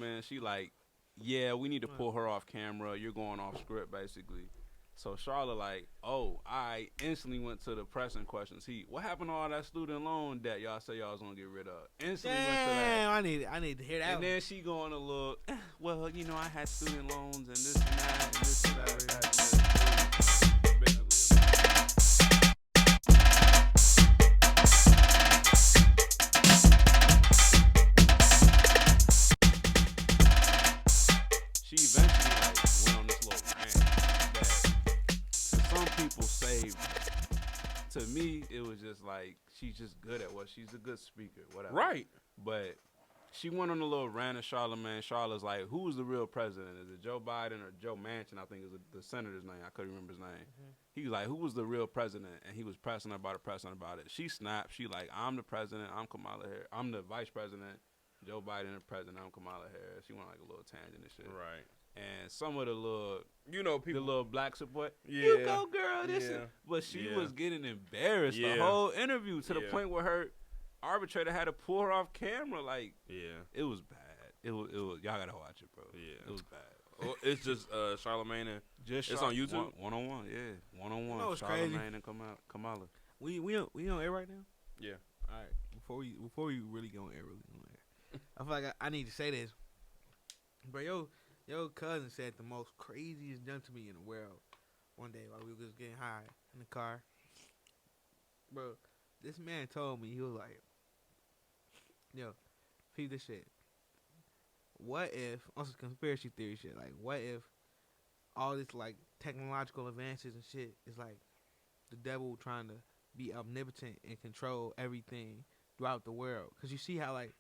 man, she like, yeah, we need to pull her off camera. You're going off script, basically. So Charlotte like, oh, I instantly went to the pressing questions. What happened to all that student loan debt y'all say y'all was gonna get rid of? Instantly went to that. Damn, I need to hear that. And then she going to look, well, I had student loans and this and that and this and that. She eventually went on this little rant that some people saved. To me, it was just like she's just good at what she's a good speaker, whatever. Right. But she went on a little rant at Charlamagne. Charlotte's like, who's the real president? Is it Joe Biden or Joe Manchin? I think is the senator's name. I couldn't remember his name. Mm-hmm. He was like, who was the real president? And he was pressing her about it. She snapped. She like, I'm the president. I'm Kamala Harris. I'm the vice president. Joe Biden the president. I'm Kamala Harris. She went like a little tangent and shit. Right. And some of the little, people, the little black support, yeah, you go girl, this is, but she yeah. was getting embarrassed the whole interview to the point where her arbitrator had to pull her off camera. Like, it was bad. It was y'all gotta watch it, bro. Yeah, it was bad. Well, it's just Charlamagne and it's on YouTube. One on one, yeah, 1-on-1. You know what's Charlamagne crazy? and Kamala. We on air right now. Yeah. All right. Before we really go on air, I feel like I need to say this, bro. Your cousin said the most craziest junk to me in the world one day while we was getting high in the car. Bro, this man told me, he was like, yo, peep this shit. What if, on some conspiracy theory shit, like, what if all this, like, technological advances and shit is, like, the devil trying to be omnipotent and control everything throughout the world? Because you see how, like,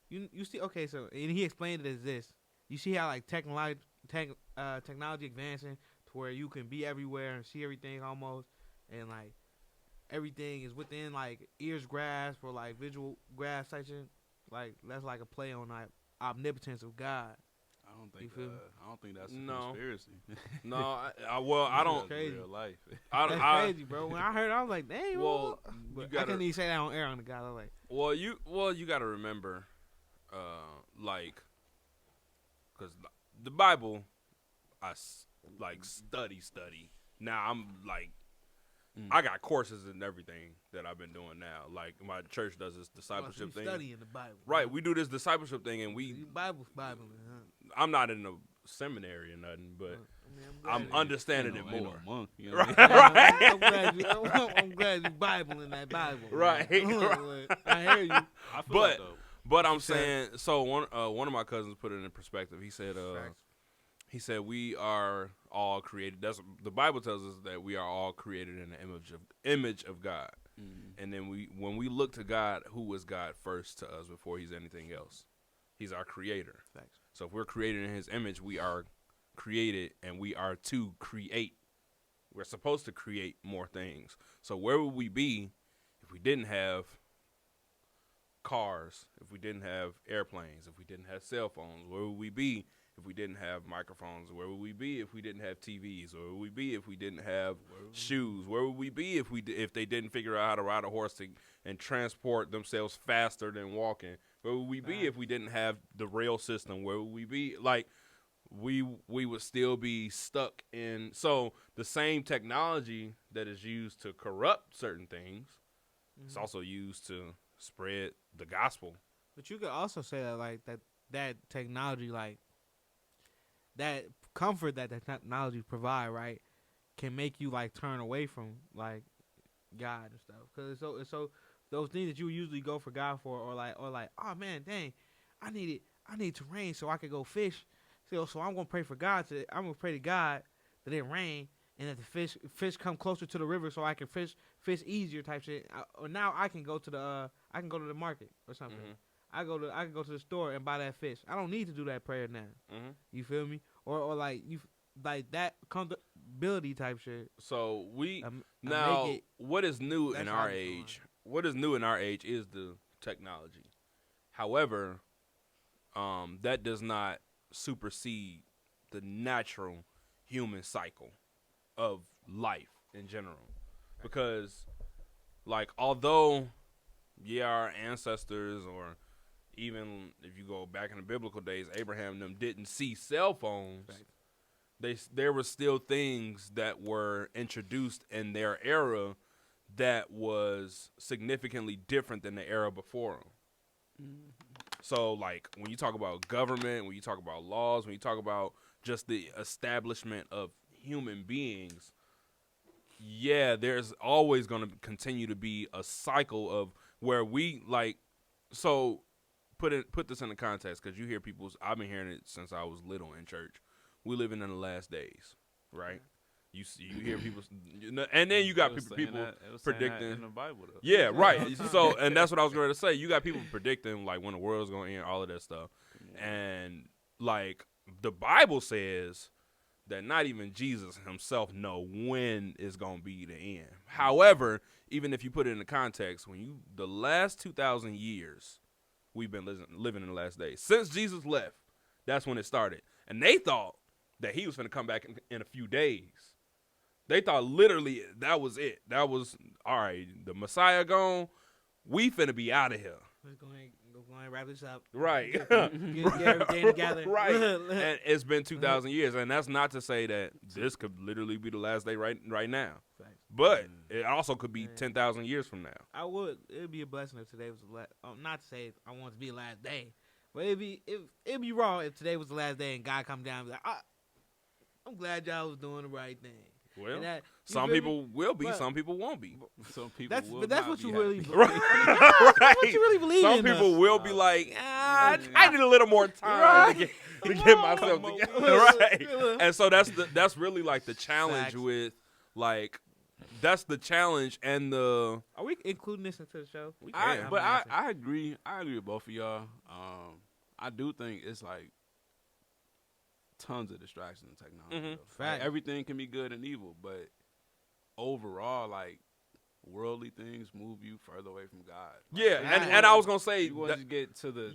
you see, okay, so, and he explained it as this. You see how like technology advancing to where you can be everywhere and see everything almost, and like everything is within like ears grasp or like visual grasp type shit. Like that's like a play on like omnipotence of God. I don't think that's a conspiracy. No, I don't. Crazy. Real life. That's crazy, bro. When I heard it, I was like, dang. Well, I couldn't even say that on air on the guy. I was like, you got to remember, because the Bible, I like study. Now I'm like, I got courses and everything that I've been doing now. Like my church does this discipleship thing. Studying the Bible, right? We do this discipleship thing, and we Bible's Huh? I'm not in a seminary or nothing, but I'm understanding it more. Monk, you know right? I'm glad you Bible in that Bible. Right. I hear you. I feel like though. But I'm saying, so one of my cousins put it in perspective. He said we are all created. That's the Bible tells us that we are all created in the image of God. Mm-hmm. And then when we look to God, who is God first to us before He's anything else? He's our creator. Thanks. So if we're created in His image, we are created, and we are to create. We're supposed to create more things. So where would we be if we didn't have cars, if we didn't have airplanes, if we didn't have cell phones? Where would we be if we didn't have microphones? Where would we be if we didn't have TVs? Where would we be if we didn't have shoes? Where would we be if they didn't figure out how to ride a horse and transport themselves faster than walking? Where would we be if we didn't have the rail system? Where would we be? Like, we would still be stuck in. So the same technology that is used to corrupt certain things, it's also used to spread the gospel. But you could also say that like that technology, like that comfort that technology provide, right, can make you like turn away from like God and stuff. Cause it's so those things that you usually go for God for, or like oh man, dang, I need to rain so I could go fish. So I'm gonna pray for God I'm gonna pray to God that it rain and that the fish come closer to the river so I can fish easier type shit. Or now I can go to the market or something. Mm-hmm. I can go to the store and buy that fish. I don't need to do that prayer now. Mm-hmm. You feel me? Or like you like that comfortability type shit. So what is new in our age? What is new in our age is the technology. However, that does not supersede the natural human cycle of life in general. Because, like, although, our ancestors or even if you go back in the biblical days, Abraham and them didn't see cell phones. There were still things that were introduced in their era that was significantly different than the era before them. So, like, when you talk about government, when you talk about laws, when you talk about just the establishment of human beings, yeah, there's always going to continue to be a cycle of where we, like, so put this in the context, because you hear I've been hearing it since I was little in church. We living in the last days, right? You hear people, and then you got people predicting in the Bible, though. Yeah, right. So, and that's what I was going to say. You got people predicting like when the world's going to end, all of that stuff, and like the Bible says that not even Jesus himself know when it's going to be the end. However, even if you put it in the context, the last 2,000 years we've been living in the last days since Jesus left, that's when it started, and they thought that he was going to come back in a few days. They thought literally that was it. That was, all right, the Messiah gone. We finna be out of here. Let's go ahead and wrap this up. Right. Get everything together. Right. And it's been 2,000 years. And that's not to say that this could literally be the last day right now. Thanks. But it also could be 10,000 years from now. It would be a blessing if today was the last. Not to say I want it to be the last day, but it'd be wrong if today was the last day and God come down and be like, I'm glad y'all was doing the right thing. Well, some people will be, some people won't be. Some people will. But that's what you really believe. Right. That's what you really believe some in. Some people will be like, I need a little more time to get myself together. Right. And so that's really like the challenge with like, that's the challenge and the. Are we including this into the show? I agree. I agree with both of y'all. I do think it's like tons of distractions in technology. Like, everything can be good and evil, but overall, like, worldly things move you further away from God. Like, and I was gonna say, you want to get to the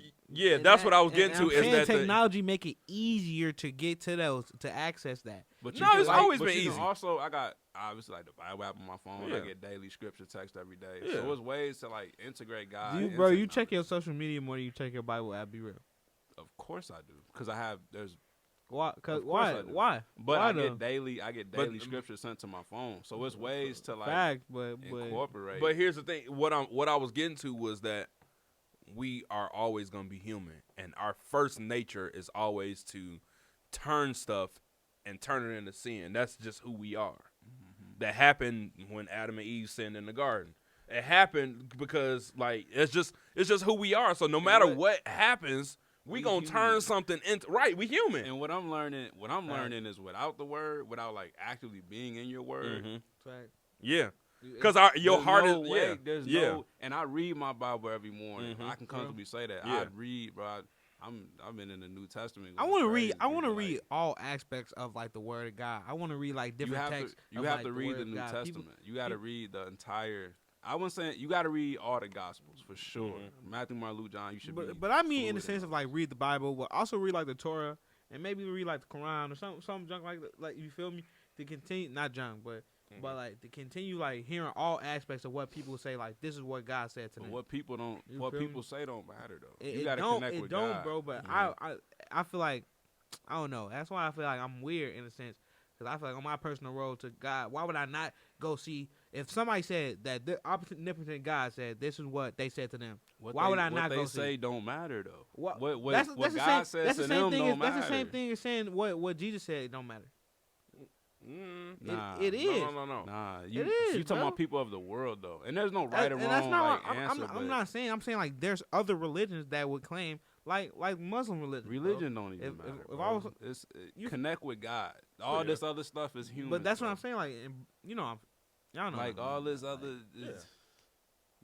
that's what I was getting to. Is that technology make it easier to get to those, to access that? But it's always been easy. Also, I got obviously like the Bible app on my phone. I get daily scripture text every day. So there's ways to like integrate God. You check your social media more than you check your Bible app. Be real. Of course I do, because there's. Why? Why? But I get daily scripture sent to my phone, so it's ways to like incorporate. But here's the thing: what I was getting to was that we are always gonna be human, and our first nature is always to turn stuff and turn it into sin. That's just who we are. Mm-hmm. That happened when Adam and Eve sinned in the garden. It happened because like it's just who we are. So no matter what happens, we gonna turn something into we human. And what I'm learning is without the word, without like actively being in your word. Mm-hmm. Yeah. Because your heart is no, and I read my Bible every morning. I can comfortably say that. I read, bro. I've been in the New Testament. I want to read all aspects of like the Word of God. I want to read like different texts. You have to read the New Testament. You got to read the entire. I wasn't saying you got to read all the Gospels for sure. Matthew, Mark, Luke, John. You should. But I mean in the sense of like read the Bible, but also read like the Torah and maybe read like the Quran or some junk like you feel me, to continue, not junk, but like to continue like hearing all aspects of what people say, like this is what God said to them. What people say don't matter though. You got to connect with God. Bro. But I feel like I don't know. That's why I feel like I'm weird in a sense, because I feel like on my personal road to God, why would I not go see if somebody said that the omnipotent God said this is what they said to them? Why would I not go see? What they say don't matter though. What God says to them don't matter. That's the same thing as saying what Jesus said don't matter. Nah, it is. No. Nah, it is. You talking about people of the world though, and there's no right or wrong. That's not. Answer, I'm not saying. I'm saying like there's other religions that would claim like Muslim religion. Religion don't even matter. If I was, connect with God. All this other stuff is human. But that's what I'm saying. Like, y'all know. Like all this other,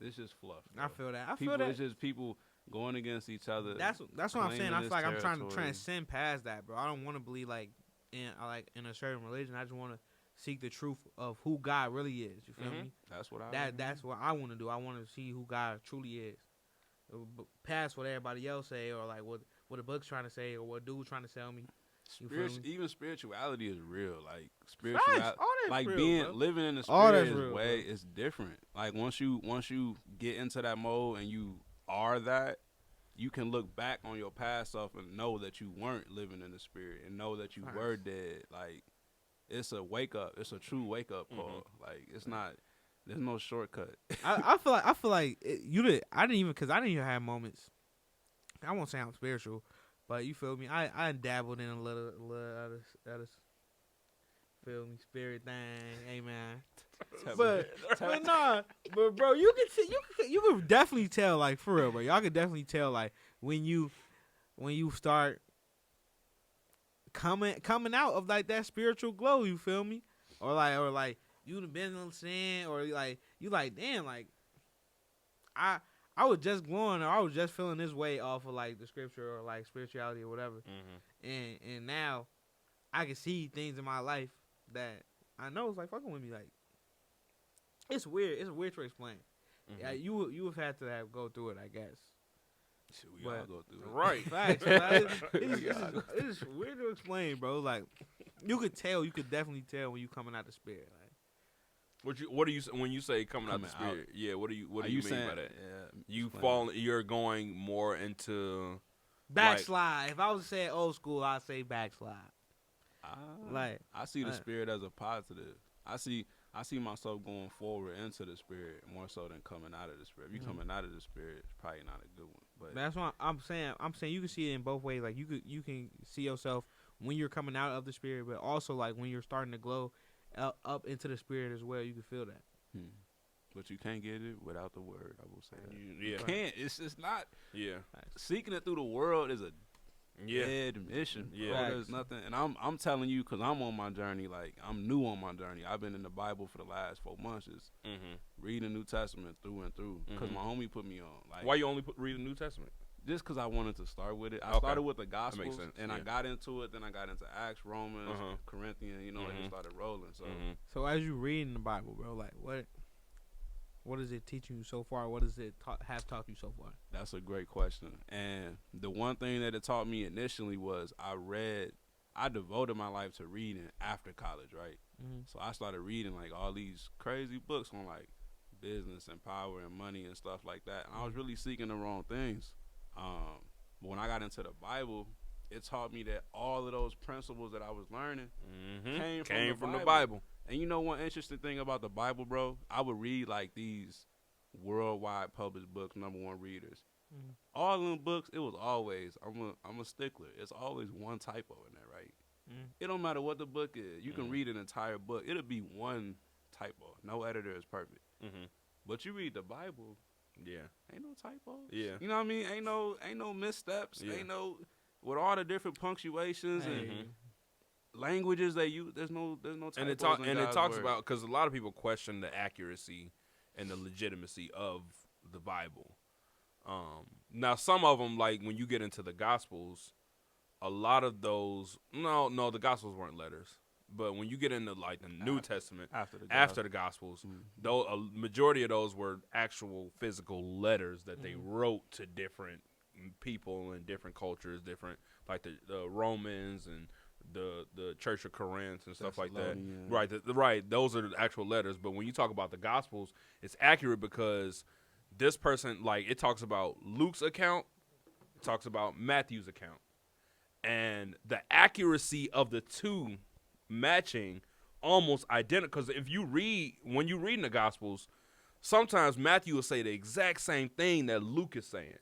it's just fluff. Bro. I feel that. It's just people going against each other. That's what I'm saying. I feel like I'm trying to transcend past that, bro. I don't want to believe like in a certain religion. I just want to seek the truth of who God really is. You feel me? That's what that's what I want to do. I want to see who God truly is, past what everybody else say, or like what the book's trying to say, or what dude's trying to tell me. Even spirituality is real. Like spirituality, like real, living in the spirit is different. Like once you get into that mode and you are that, you can look back on your past self and know that you weren't living in the spirit and know that you Facts. were dead. Like, it's a wake up. It's a true wake up call. Mm-hmm. Like, it's not. There's no shortcut. I feel like I didn't even have moments. I won't say I'm spiritual, but you feel me? I dabbled in a little of feel me, spirit thing, amen. But nah, but bro, you can definitely tell, like, for real, bro. Y'all can definitely tell, like, when you start coming out of like that spiritual glow, you feel me? Or like you done been on sin, or like you like, damn, like I was just glowing, or I was just feeling this way off of like the scripture or like spirituality or whatever. And now I can see things in my life that I know is like fucking with me. Like, it's weird. It's weird to explain. Yeah, you have had to go through it, I guess. Shit, we all go through it. Right. Facts. It's weird to explain, bro. Like, you could definitely tell when you coming out the spirit. Like, What do you when you say coming out the Coming out. spirit? Yeah, what do you Are mean saying, by that? Yeah, You're going more into backslide. If I was to say old school, I'd say backslide. Like, I see the spirit as a positive. I see myself going forward into the spirit more so than coming out of the spirit. If you coming out of the spirit, it's probably not a good one. But that's what I'm saying. I'm saying you can see it in both ways. Like, you can see yourself when you're coming out of the spirit, but also like when you're starting to glow up into the spirit as well. You can feel that. But you can't get it without the word. I will say that. Yeah. You can't. It's just not. Yeah. Seeking it through the world is a Yeah. dead mission. Yeah. Bro. Facts. There's nothing. And I'm telling you, because I'm on my journey. Like, I'm new on my journey. I've been in the Bible for the last 4 months, just reading the New Testament through and through. Because my homie put me on. Like, Why you only read the New Testament? just because I wanted to start with it. I Okay. started with the Gospels, sense, and I yeah. got into it. Then I got into Acts, Romans, Uh-huh. Corinthians. You know, and it started rolling. So. So as you reading the Bible, bro, like what is it teaching you so far? What does it have taught you so far? That's a great question. And the one thing that it taught me initially was I devoted my life to reading after college, right? So I started reading like all these crazy books on like business and power and money and stuff like that. And I was really seeking the wrong things. But when I got into the Bible, it taught me that all of those principles that I was learning came from the Bible. And you know one interesting thing about the Bible, bro? I would read like these worldwide published books, #1 readers. All of them books, it was always, I'm a stickler. It's always one typo in there, right? It don't matter what the book is. You can read an entire book. It'll be one typo. No editor is perfect. But you read the Bible, Yeah. ain't no typos. Yeah. You know what I mean? Ain't no missteps. Yeah. Ain't no, with all the different punctuations and languages they use, there's no typos. And it God's talks word. about, because a lot of people question the accuracy and the legitimacy of the Bible. Now some of them, like when you get into the Gospels, a lot of those no the Gospels weren't letters, but when you get into like the New Testament after the Gospels, though a majority of those were actual physical letters that they wrote to different people in different cultures, different, like the Romans and the Church of Corinth and stuff like that. Right, those are the actual letters. But when you talk about the Gospels, it's accurate because this person, like, it talks about Luke's account, it talks about Matthew's account, and the accuracy of the two matching almost identical. Because when you read in the Gospels, sometimes Matthew will say the exact same thing that Luke is saying.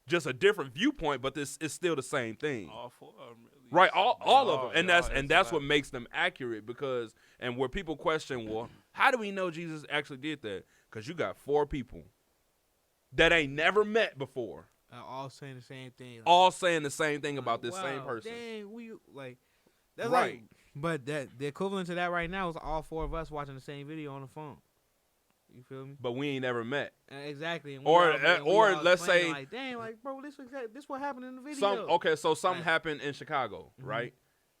Just a different viewpoint, but this is still the same thing. All 4 of them, really. Right, all of them, and that's what makes them accurate. Because, and where people question, well, how do we know Jesus actually did that? Because you got 4 people that ain't never met before, All saying the same thing. Like, all saying the same thing about this wow, same person. Dang, we like that's Right. like, but the equivalent to that right now is all 4 of us watching the same video on the phone. You feel me? But we ain't never met. Exactly. And Or we all let's explaining, say- like, dang, like, bro, this what happened in the video. So something Right. happened in Chicago, right?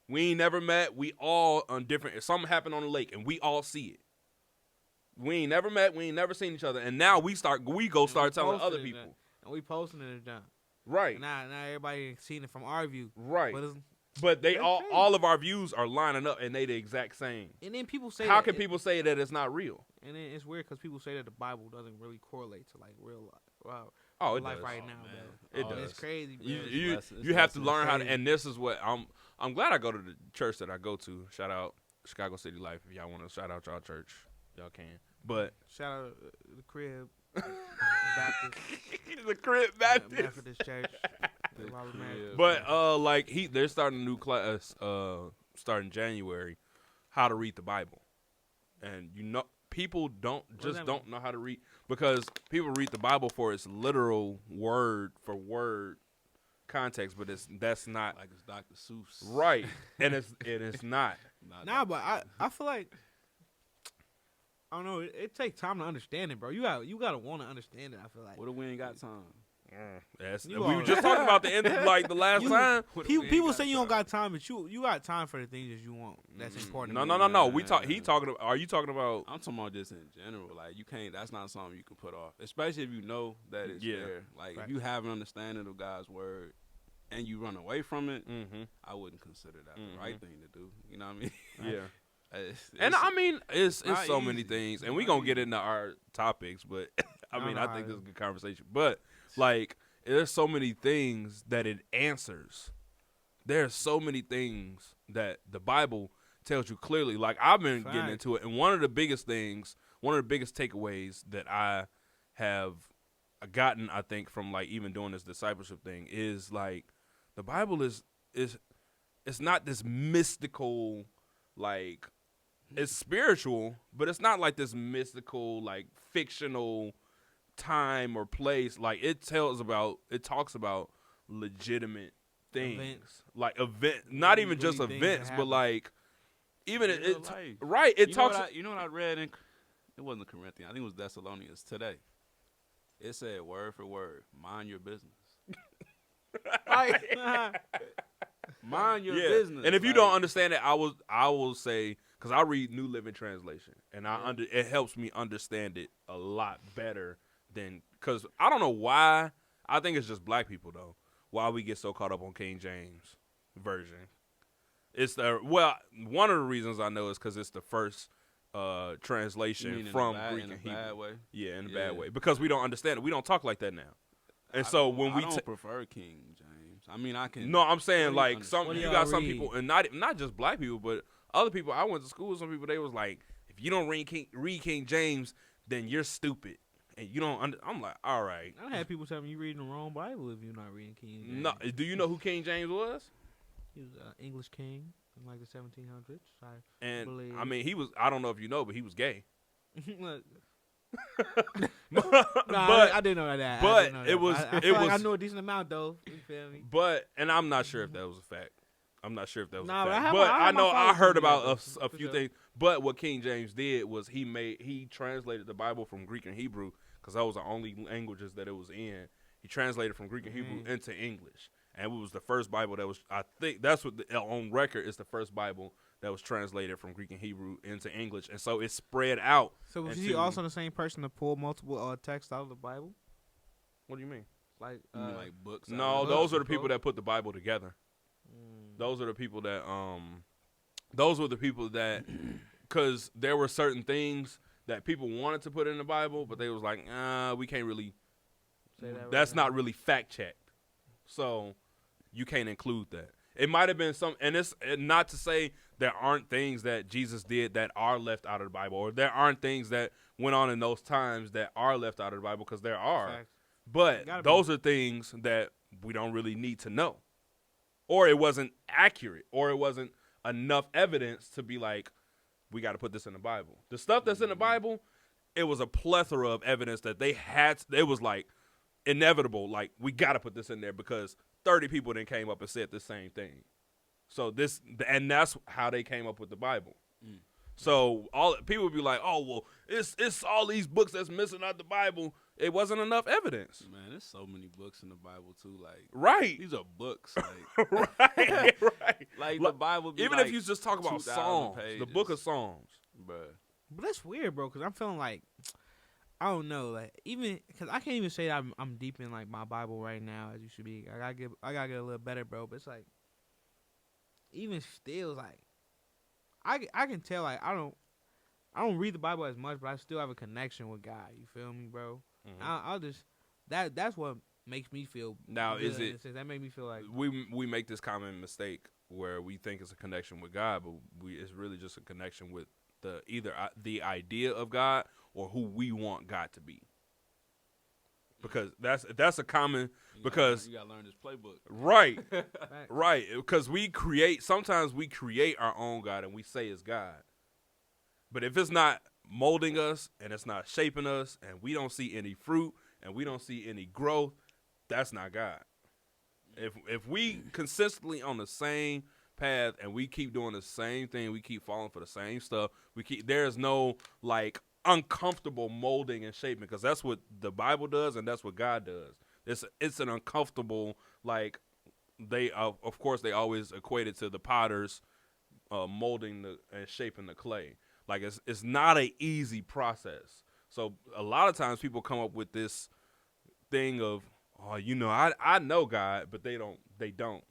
We ain't never met. We all on different. Something happened on the lake, and we all see it. We ain't never met. We ain't never seen each other, and now we go start telling other people. And we posting it down. Right. Now everybody seen it from our view. Right. But But they That's all crazy. all of our views are lining up, and they the exact same. and then people say How that can people say that it's not real? And then it's weird because people say that the Bible doesn't really correlate to like real life. Wow. Oh, it life does. right Oh, now, man. bro. It Oh, does. It's crazy, bro. You It's you have to lessons. learn how to, Crazy. and this is what I'm glad I go to the church that I go to. Shout out Chicago City Life. If y'all want to shout out y'all church, y'all can. But Shout out the crib, Baptist, the Crib Baptist. Methodist Church. The Robert crib. Mann. But like they're starting a new class starting January, how to read the Bible. And people don't know how to read because people read the Bible for its literal word for word context, but that's not Like it's Dr. Seuss. right. And it's not. Not Nah, Dr. but I feel like I don't know. It takes time to understand it, bro. You gotta want to understand it. I feel like What if we ain't got time? You We all were just talking about the end of like the last You- time. What if we ain't people got say you don't time? got time, but you got time for the things that you want. That's important. No. We talk. He talking. About, are you talking about? I'm talking about just in general. Like you can't. That's not something you can put off, especially if you know that it's Yeah. there. Like Right. if you have an understanding of God's word and you run away from it, Mm-hmm. I wouldn't consider that Mhm. the right thing to do. You know what I mean? Yeah. It's- And I mean, it's not so many easy. things, and It's we not gonna get easy. into our topics, but I No, mean, no, I think I- this is a good conversation. But like, there's so many things that it answers. There's so many things that the Bible tells you clearly. Like I've been getting Fact. into it, and one of the biggest takeaways that I have gotten, I think, from like even doing this discipleship thing is like the Bible is it's not this mystical like. It's spiritual, but it's not like this mystical, like fictional time or place. Like it talks about legitimate things, Events. like not even Really just things that events, but happen. like even Real it life. right. It you talks. Know what I read in? It wasn't Corinthians. I think it was Thessalonians today. It said word for word, mind your business. Mind your yeah. business. And if you like- don't understand it, I will say because I read New Living Translation, and it helps me understand it a lot better than because I don't know why. I think it's just black people though. Why we get so caught up on King James version? It's one of the reasons I know is because it's the first You translation mean in from a bad, Greek in a and Hebrew. bad way. Yeah, in a Yeah. bad way because we don't understand it. We don't talk like that now. And I so don't- when I we don't prefer King James. I mean, I can. no, I'm saying What do you like some understand? you What do got y'all some read? people and not just black people, but other people. I went to school with some people. They was like, if you don't read King James, then you're stupid, and you don't. I'm like, all right. I had people telling me you reading the wrong Bible if you're not reading King James. No, do you know who King James was? He was an English king in like the 1700s. And Believe. I mean, he was. I don't know if you know, but he was gay. Look, but I didn't know that. but I didn't know it that. was- I it feel like I was- know a decent amount though. You feel me? but and I'm not sure if that was a fact. I'm not sure if that was Nah, a but I fact. have But my- I I have my know I followers heard on about that, a for few sure. things. But what King James did was he translated the Bible from Greek and Hebrew because that was the only languages that it was in. He translated from Greek and Hebrew into English, and it was the first Bible that was. I think that's what on record is the first Bible that was translated from Greek and Hebrew into English, and so it spread out. So was And he to- also the same person to pull multiple texts out of the Bible? What do you mean? Like, You mean like books. out No, of those the are the people that put the Bible together. Those are the people that because there were certain things that people wanted to put in the Bible, but they was like, we can't really. Say that That's right not now. really fact checked, so you can't include that. It might have been some, and it's not to say there aren't things that Jesus did that are left out of the Bible, or there aren't things that went on in those times that are left out of the Bible, because there are. Facts. But Gotta be. those are things that we don't really need to know. Or it wasn't accurate, or it wasn't enough evidence to be like, we got to put this in the Bible. The stuff that's in the Bible, it was a plethora of evidence that they had. It was like inevitable, like, we got to put this in there because 30 people then came up and said the same thing. So and that's how they came up with the Bible. So all people would be like, "Oh, well, it's all these books that's missing out the Bible." It wasn't enough evidence, Man, there's so many books in the Bible too. Like right? these are books. Like, right, right. like the Bible. Be Even like if you just talk about 2,000 Psalms, the pages. book of Psalms. Bruh. But that's weird, bro. Because I'm feeling like I don't know, like even because I can't even say that I'm deep in like my Bible right now as you should be. I gotta get a little better, bro. But it's like even still, like I can tell like I don't read the Bible as much, but I still have a connection with God. You feel me, bro? Mhm. I'll just That's what makes me feel. Now, good is in it- a sense. That make me feel like we make this common mistake where we think it's a connection with God, but it's really just a connection with the idea of God or who we want God to be. Because that's a common because you gotta learn this playbook. right. facts. Right, because sometimes we create our own God and we say it's God. But if it's not molding us and it's not shaping us and we don't see any fruit and we don't see any growth, that's not God. If we consistently on the same path and we keep doing the same thing, we keep falling for the same stuff, there's no like uncomfortable molding and shaping, because that's what the Bible does and that's what God does. It's an uncomfortable, like, they of course they always equate it to the potters molding and shaping the clay. Like it's not an easy process. So a lot of times people come up with this thing of, oh, I know God, but they don't.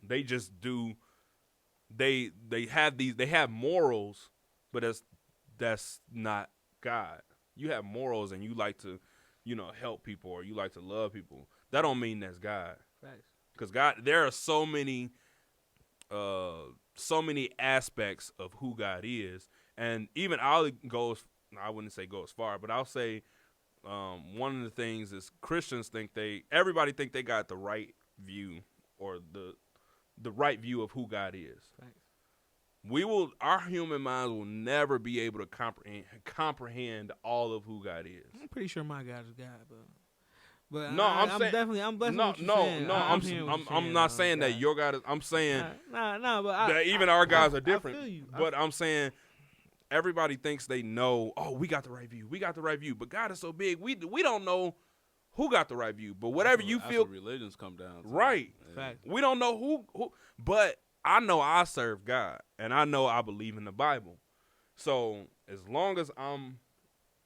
They just do. They have morals, but that's not God. You have morals and you like to, help people or you like to love people. That don't mean that's God. Facts. Because God, there are so many aspects of who God is, and even I wouldn't say go as far, but I'll say one of the things is Christians everybody think they got the right view or the right view of who God is. Facts. Our human minds will never be able to comprehend all of who God is. I'm pretty sure my God is God, but No, I'm saying I'm blessing no, what you're no, saying. no. I'm hearing what you're I'm not saying that God. your God is. I'm saying Nah, but that even our gods I are different. feel you. But I'm saying everybody thinks they know. Oh, we got the right view. We got the right view. But God is so big. We don't know who got the right view. But whatever you That's feel, what religions come down to. right? Yeah. Fact. We don't know who. But I know I serve God, and I know I believe in the Bible. So as long as I'm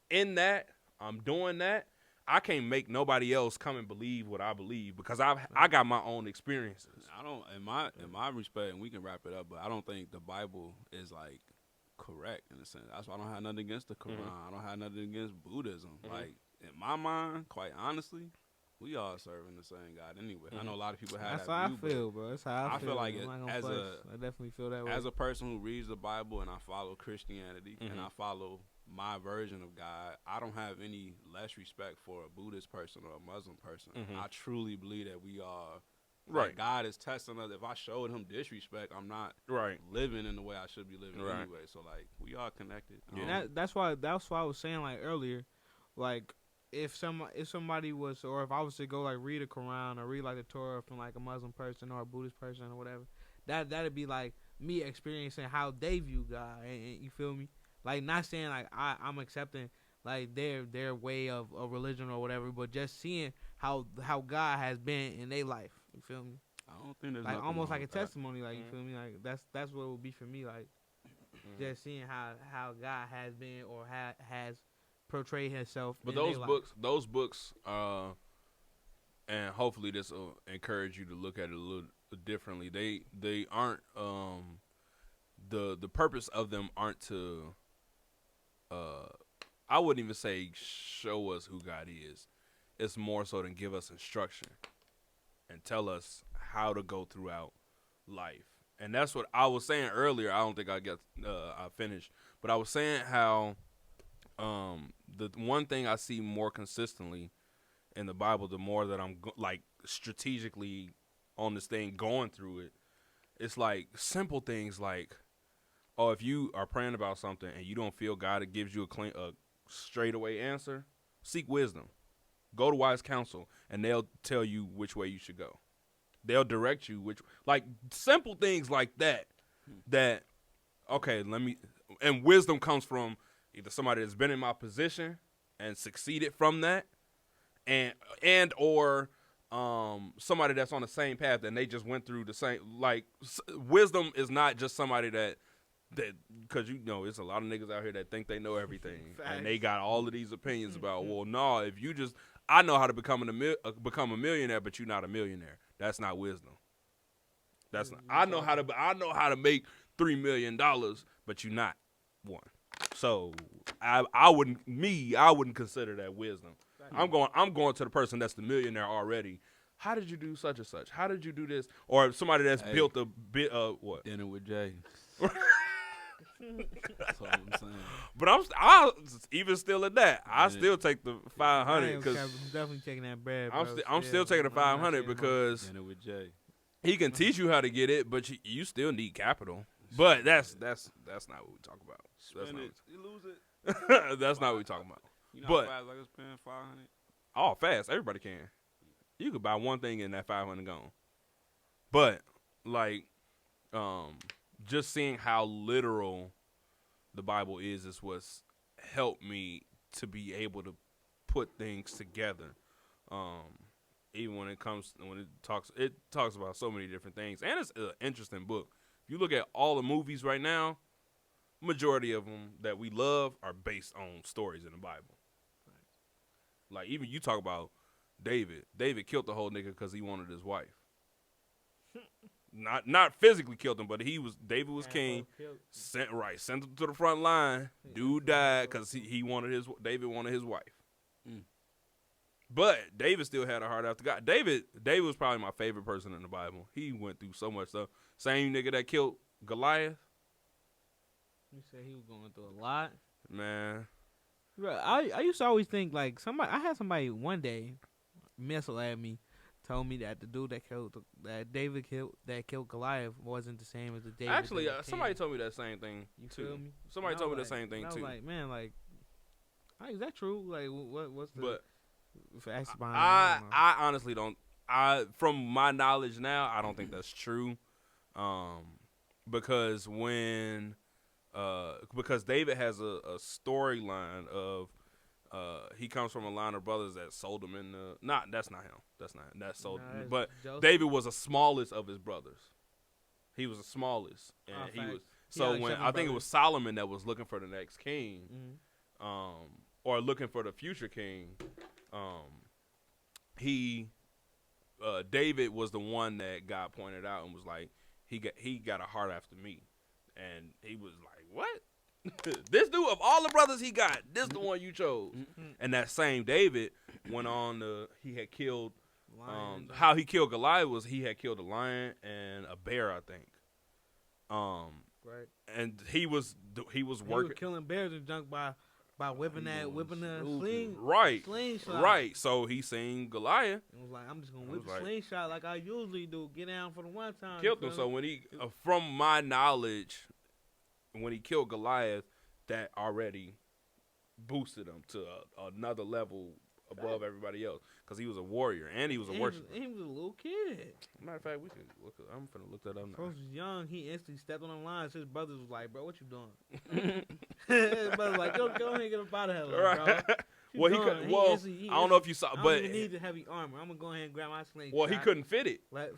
in that, I'm doing that. I can't make nobody else come and believe what I believe, because I got my own experiences. I don't, in my respect, and we can wrap it up, but I don't think the Bible is like correct in a sense. That's why I don't have nothing against the Quran. I don't have nothing against Buddhism. Like, in my mind, quite honestly, we all serving the same God anyway. I know a lot of people have That's that how I view, feel, bro. That's how I feel. I feel like I'm it- not gonna as flex. a- I definitely feel that way. as a person who reads the Bible and I follow Christianity and I follow my version of God, I don't have any less respect for a Buddhist person or a Muslim person. I truly believe that we are Right. like, God is testing us. If I showed him disrespect, I'm not Right. living in the way I should be living Right. anyway. So like, we are connected. And that's why I was saying like earlier, like if somebody was, or if I was to go like read a Quran or read like the Torah from like a Muslim person or a Buddhist person or whatever, that'd be like me experiencing how they view God, and you feel me? Like, not saying like I'm accepting like their way of religion or whatever, but just seeing how God has been in their life. You feel me? I don't think there's Like nothing almost wrong like a with that. testimony. Like, you feel me? Like that's what it would be for me. Like just seeing how God has been or has portrayed himself. But in their life. those books, and hopefully this will encourage you to look at it a little differently. They aren't the purpose of them aren't to I wouldn't even say show us who God is. It's more so than give us instruction and tell us how to go throughout life. And that's what I was saying earlier. I don't think I finished, but I was saying how the one thing I see more consistently in the Bible, the more that I'm like strategically on this thing going through it, it's like simple things like, oh, if you are praying about something and you don't feel God gives you a straightaway answer, seek wisdom. Go to wise counsel, and they'll tell you which way you should go. They'll direct you like simple things like that. That, okay, and wisdom comes from either somebody that's been in my position and succeeded from that, and or somebody that's on the same path and they just went through the same. Like, wisdom is not just somebody that because it's a lot of niggas out here that think they know everything and they got all of these opinions about, well, no, if you just, I know how to become a millionaire, but you're not a millionaire. That's not wisdom. That's not. I know how to make $3 million, but you're not one. So I wouldn't consider that wisdom. I'm going to the person that's the millionaire already. How did you do such and such? How did you do this? Or somebody that's built a bit what? Dinner with Jay. That's all I'm saying. But I even still at that. I still take the 500 because I'm definitely taking that bread. I'm still taking the 500 because Dinner with Jay. he can teach you how to get it, but you still need capital. But that's not what we talk about. Spend it, you lose it. That's not what we talking about. You know But- how fast I can spend 500? Oh, fast. Everybody can. You could buy one thing and that 500 gone. But like, just seeing how literal the Bible is what's helped me to be able to put things together. Even when it talks about so many different things, and it's an interesting book. If you look at all the movies right now, majority of them that we love are based on stories in the Bible. Like even you talk about David. David killed the whole nigga because he wanted his wife. Not physically killed him, but David was king. Sent him to the front line. Dude died because David wanted his wife. Mm. But David still had a heart after God. David was probably my favorite person in the Bible. He went through so much stuff. Same nigga that killed Goliath. You said he was going through a lot. Man. Bro, I used to always think like I had somebody one day missile at me, told me that the dude that killed Goliath wasn't the same as the David. Actually, somebody told me that same thing You too. feel me? Somebody And I told me was the same thing and I too. was like, man, like, is that true? Like, what's the But facts behind it? I don't know. I honestly don't. From my knowledge now, I don't think that's true. Because because David has a storyline of he comes from a line of brothers that sold him in the that's not him. That's sold Nah, him. that's But Joseph. David was the smallest of his brothers. He was the smallest, and he facts. was. He So had, like, when 7 I think it brothers. was Solomon that was looking for the next king, Mhm. or looking for the future king, David was the one that God pointed out and was like, he got a heart after me, and he was like, what? This dude of all the brothers he got, this the one you chose. And that same David went on he had killed Lions. how he killed Goliath was he had killed a lion and a bear, I think. Right. And he was He was working killing bears and junk by whipping the right. slingshot. Right. So he seen Goliath, It was like, I'm just gonna I whip was the like- slingshot like I usually do. Get down for the one time. killed you him. feel So me? when he, from my knowledge, when he killed Goliath, that already boosted him to another level above everybody else because he was a warrior and he was a worshiper. He was a little kid. Matter of fact, we could look. I'm finna look that up now. Bro was young. He instantly stepped on the line. His brothers was like, "Bro, what you doing?" His brother was like, "Go ahead and get up out of here, little bro." Right. You Well, he doing? could. Well, He I don't know if you saw, I don't but even need the heavy armor. I'm gonna go ahead and grab my slingshot. well, he couldn't fit it. Like,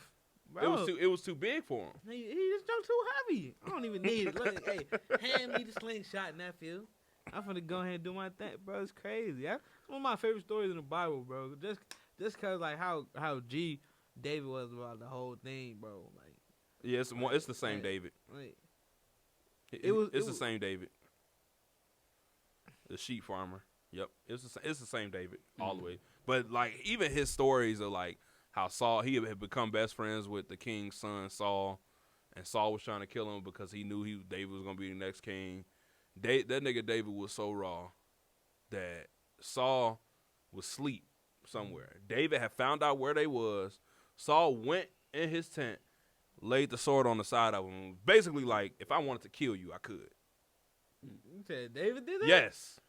bro, It was too big for him. He just jumped too heavy. I don't even need it. Look, hey, hand me the slingshot, nephew. I'm finna go ahead and do my thing, bro. It's crazy. That's one of my favorite stories in the Bible, bro. Just cause like how G David was about the whole thing, bro. Like, Yeah, it's the same Like- David. like It's it the was- same David. The sheep farmer. Yep, it's the same David all the way. But like even his stories are like how Saul he had become best friends with the king's son Saul, and Saul was trying to kill him because he knew David was gonna be the next king. That nigga David was so raw that Saul was asleep somewhere. David had found out where they was. Saul went in his tent, laid the sword on the side of him. Basically, like if I wanted to kill you, I could. you said David did that. Yes,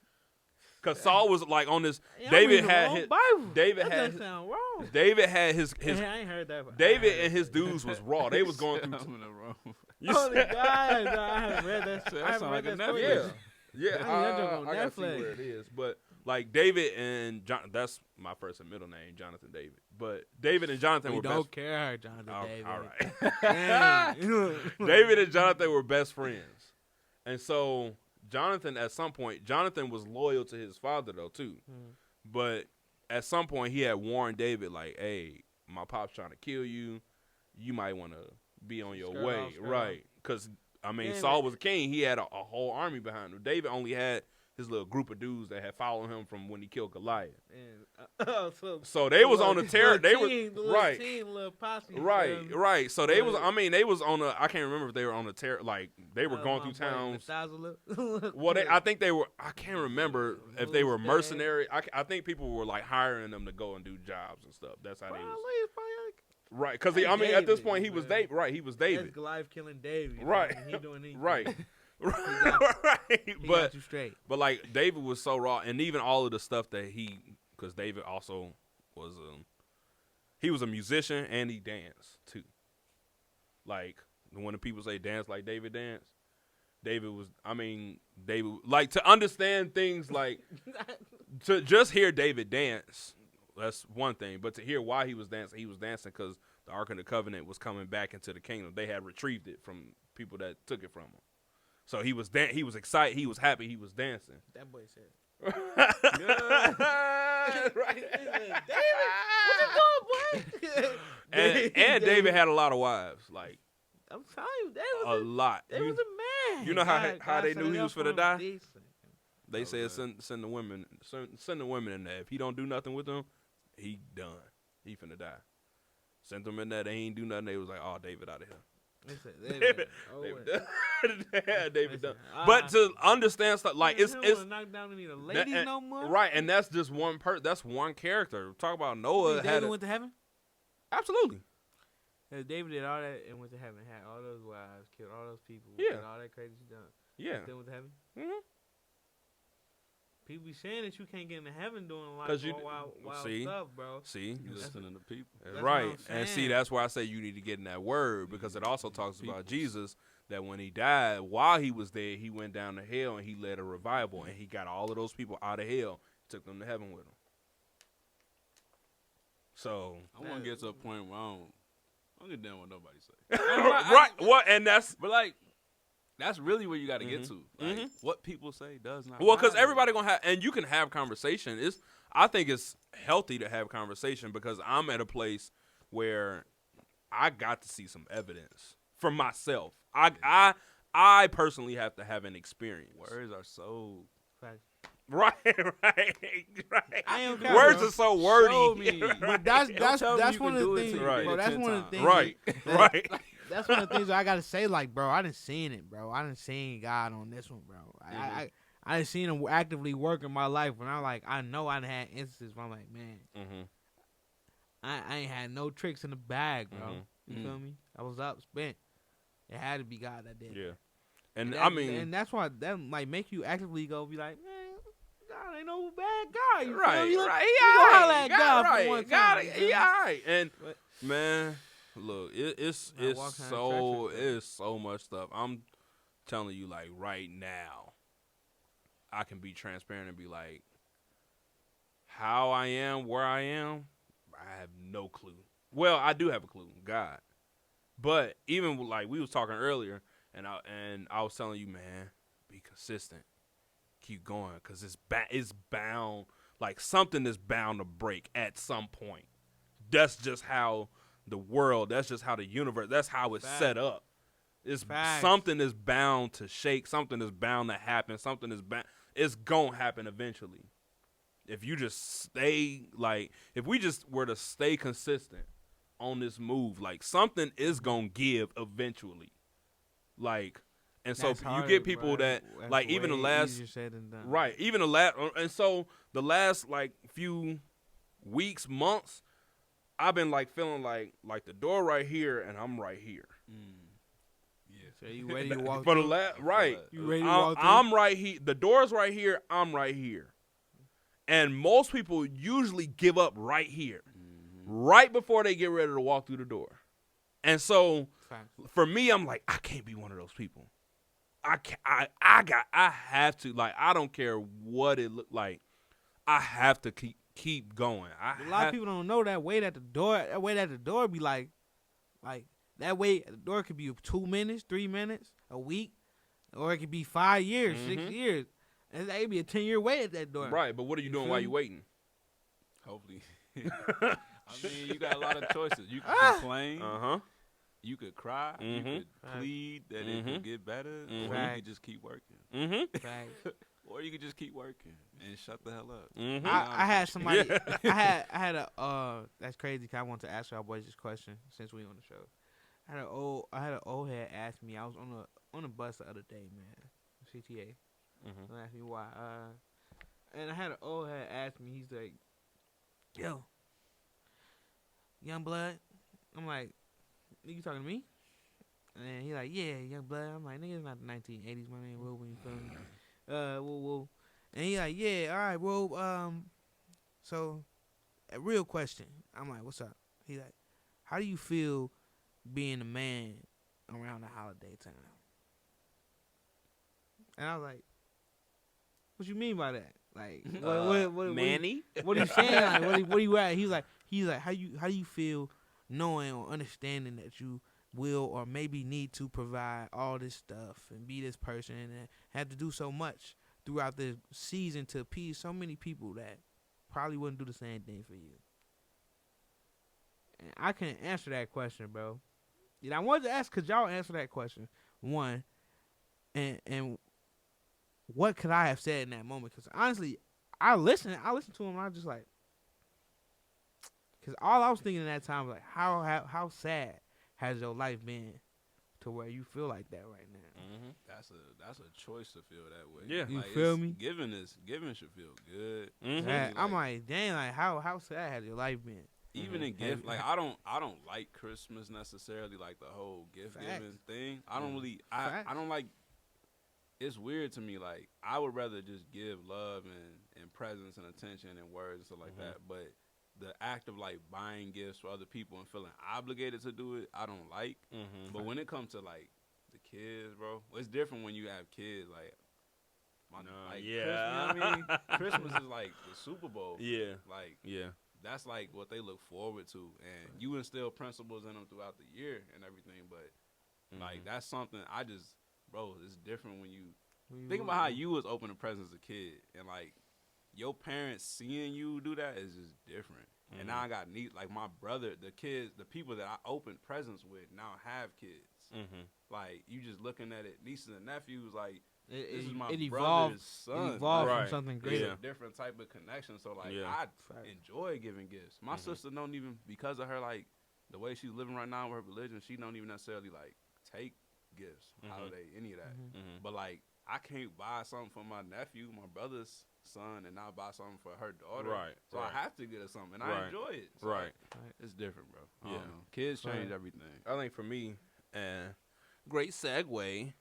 because Saul was like on this. Yeah, I'm David reading the had wrong his. Bible. David that had doesn't his- sound wrong. David had his. I ain't heard that. David and his dudes was raw. They was going through. I'm in the wrong. You Oh, the said- guy! I haven't read that. That I haven't sound read like a that story. Netflix. Yeah, I need that joke on I gotta see Netflix. where it is. But like David and John, that's my first and middle name, Jonathan David. But David and Jonathan We were don't best. care, Jonathan David. All right. Dang. David and Jonathan were best friends, and so Jonathan at some point, Jonathan was loyal to his father though too. Mhm. But at some point, he had warned David like, "Hey, my pop's trying to kill you. You might want to be on your Skirt way, off. right?" Because I mean, Yeah, Saul man. was a king. He had a whole army behind him. David only had his little group of dudes that had followed him from when he killed Goliath. And, So they was on the terror. They were right. Little posse, Right. So they was. I mean, they was on a. I can't remember if they were on the terror. Like they were going through towns. Well, I think they were. I can't remember if they were mercenary. I think people were like hiring them to go and do jobs and stuff. That's how they was. Right, because I mean, at this point, he was David. Right, he was David. That's Goliath killing David. Right, He doing anything. right, He got you straight. but like David was so raw, and even all of the stuff that because David also was he was a musician and he danced too. Like when the people say dance like David danced, David like to understand things like to just hear David dance. That's one thing, but to hear why he was dancing because the Ark of the Covenant was coming back into the kingdom. They had retrieved it from people that took it from him. So he was he was excited, he was happy, he was dancing. That boy said. Right. David, what you doing, boy? And David had a lot of wives, like I'm telling you, David a lot. was a man. You know how they knew he was finna die? Decent. They said send the women in there. If he don't do nothing with them, he done. He finna die. Sent them in there. They ain't do nothing. They was like, oh, David out of here. David done. But to understand stuff like it's knock down any of the ladies no more. Right, and that's just one That's one character. Talk about Noah. David went to heaven. Absolutely. David did all that and went to heaven. Had all those wives, killed all those people. Yeah. Did all that crazy stuff. Yeah. Still went to heaven. Mm-hmm. People be saying that you can't get into heaven doing a lot of wild stuff, bro. See, you listening to people. Right, and see, that's why I say you need to get in that word because it also talks about Jesus that when he died, while he was there, he went down to hell and he led a revival and he got all of those people out of hell, took them to heaven with him. So I want to get to a point where I don't give a damn what nobody say. right, what, and that's but like. That's really where you got to get to. Like, what people say does not. Well, because everybody gonna have, and you can have conversation. I think it's healthy to have conversation because I'm at a place where I got to see some evidence for myself. I personally have to have an experience. Words are so right. I am Words are so wordy. Show me. But that's one of the things. Right. Bro, that's one of the things. Right. That's one of the things I gotta say. Like, bro, I done seen it, bro. I done seen God on this one, bro. I done seen him actively work in my life. When I know I done had instances where I'm like, man, I ain't had no tricks in the bag, bro. You feel me? I was up, spent. It had to be God that did. Yeah. And that, I mean, and that's why that like make you actively go be like, man, God ain't no bad guy. You right, feel me? right. You holla at God for one time. God, he all right. And man. Look, it's so much stuff. I'm telling you, like right now, I can be transparent and be like, how I am, where I am, I have no clue. Well, I do have a clue, God. But even like we was talking earlier, and I was telling you, man, be consistent, keep going, cause it's bound, like something is bound to break at some point. That's just how. The world, that's just how the universe, that's how it's set up. It's something is bound to shake, something is bound to happen, it's gonna happen eventually. If you just stay, like, if we just were to stay consistent on this move, like, something is gonna give eventually. Like, and so you get people that, like, even the last, right, even the last, and so the last, like, few weeks, months, I've been like feeling like the door right here and I'm right here. Yeah. So you ready to walk for through? the last right. You ready to walk through? I'm right here. The door's right here. I'm right here. And most people usually give up right here, right before they get ready to walk through the door. And so for me, I'm like, I can't be one of those people. I have to, like, I don't care what it look like. I have to keep going. A lot of people don't know that wait at the door. That wait at the door be like that wait at the door could be 2 minutes, 3 minutes, a week, or it could be 5 years, 6 years. And that could be a 10-year wait at that door. Right, but what are you doing while you waiting? Hopefully. I mean, you got a lot of choices. You can complain. You could cry. You could plead that it could get better. Or you could just keep working. Or you could just keep working and shut the hell up. Mhm. I had somebody. Yeah. I had a. That's crazy. 'Cause I want to ask y'all boys this question since we on the show. I had an old head ask me. I was on the bus the other day, man. CTA. Mhm. He asked me why. And I had an old head ask me. He's like, "Yo, young blood." I'm like, "You talking to me?" And he like, "Yeah, young blood." I'm like, "Nigga, it's not the 1980s, my name Ruben. You feel me?" Whoa. And he like, "Yeah, all right, bro. So, a real question." I'm like, "What's up?" He like, "How do you feel being a man around the holiday time?" And I was like, "What you mean by that? Like, what Manny? what are you saying? Like, what are you at?" He's like, how do you feel knowing or understanding that you will or maybe need to provide all this stuff and be this person and have to do so much throughout the season to appease so many people that probably wouldn't do the same thing for you. And I couldn't answer that question, bro. And I wanted to ask, could y'all answer that question? One, and what could I have said in that moment? Because honestly, I listened to him. And I was just like, because all I was thinking at that time was like, how sad has your life been to where you feel like that right now? Mhm. That's a choice to feel that way. Yeah. You Like, feel me? Giving should feel good. Mhm. That- I'm like- like, dang, like how sad has your life been? Even in gift, like I don't like Christmas necessarily, like the whole gift giving Facts. thing. I don't really, Facts. I don't like. It's weird to me. Like I would rather just give love and presents and attention and words and stuff like that. But the act of like buying gifts for other people and feeling obligated to do it, I don't like. Mhm. But when it comes to like the kids, bro, it's different when you have kids. Like, yeah. Christmas, you know what I mean? Christmas is like the Super Bowl. Yeah. Like Yeah. that's like what they look forward to, and you instill principles in them throughout the year and everything. But like that's something I just, bro, it's different when you think about how you was opening presents as a kid, and like your parents seeing you do that is just different. And now I got like my brother, the kids, the people that I opened presents with now have kids. Mhm. Like you just looking at it, nieces and nephews, like this is It my evolved. brother's son. It evolved Right. from something It's greater. a different type of connection. So like Yeah. I Facts. enjoy giving gifts. My sister don't even, because of her like the way she's living right now with her religion, she don't even necessarily like take gifts, holiday, any of that. Mhm. But like I can't buy something for my nephew, my brother's son, and not buy something for her daughter. Right, So right. I have to get her something, and I Right. enjoy it. So Right. it's different, bro. I Yeah. don't know. Kids change Right. everything. I think for me, great segue.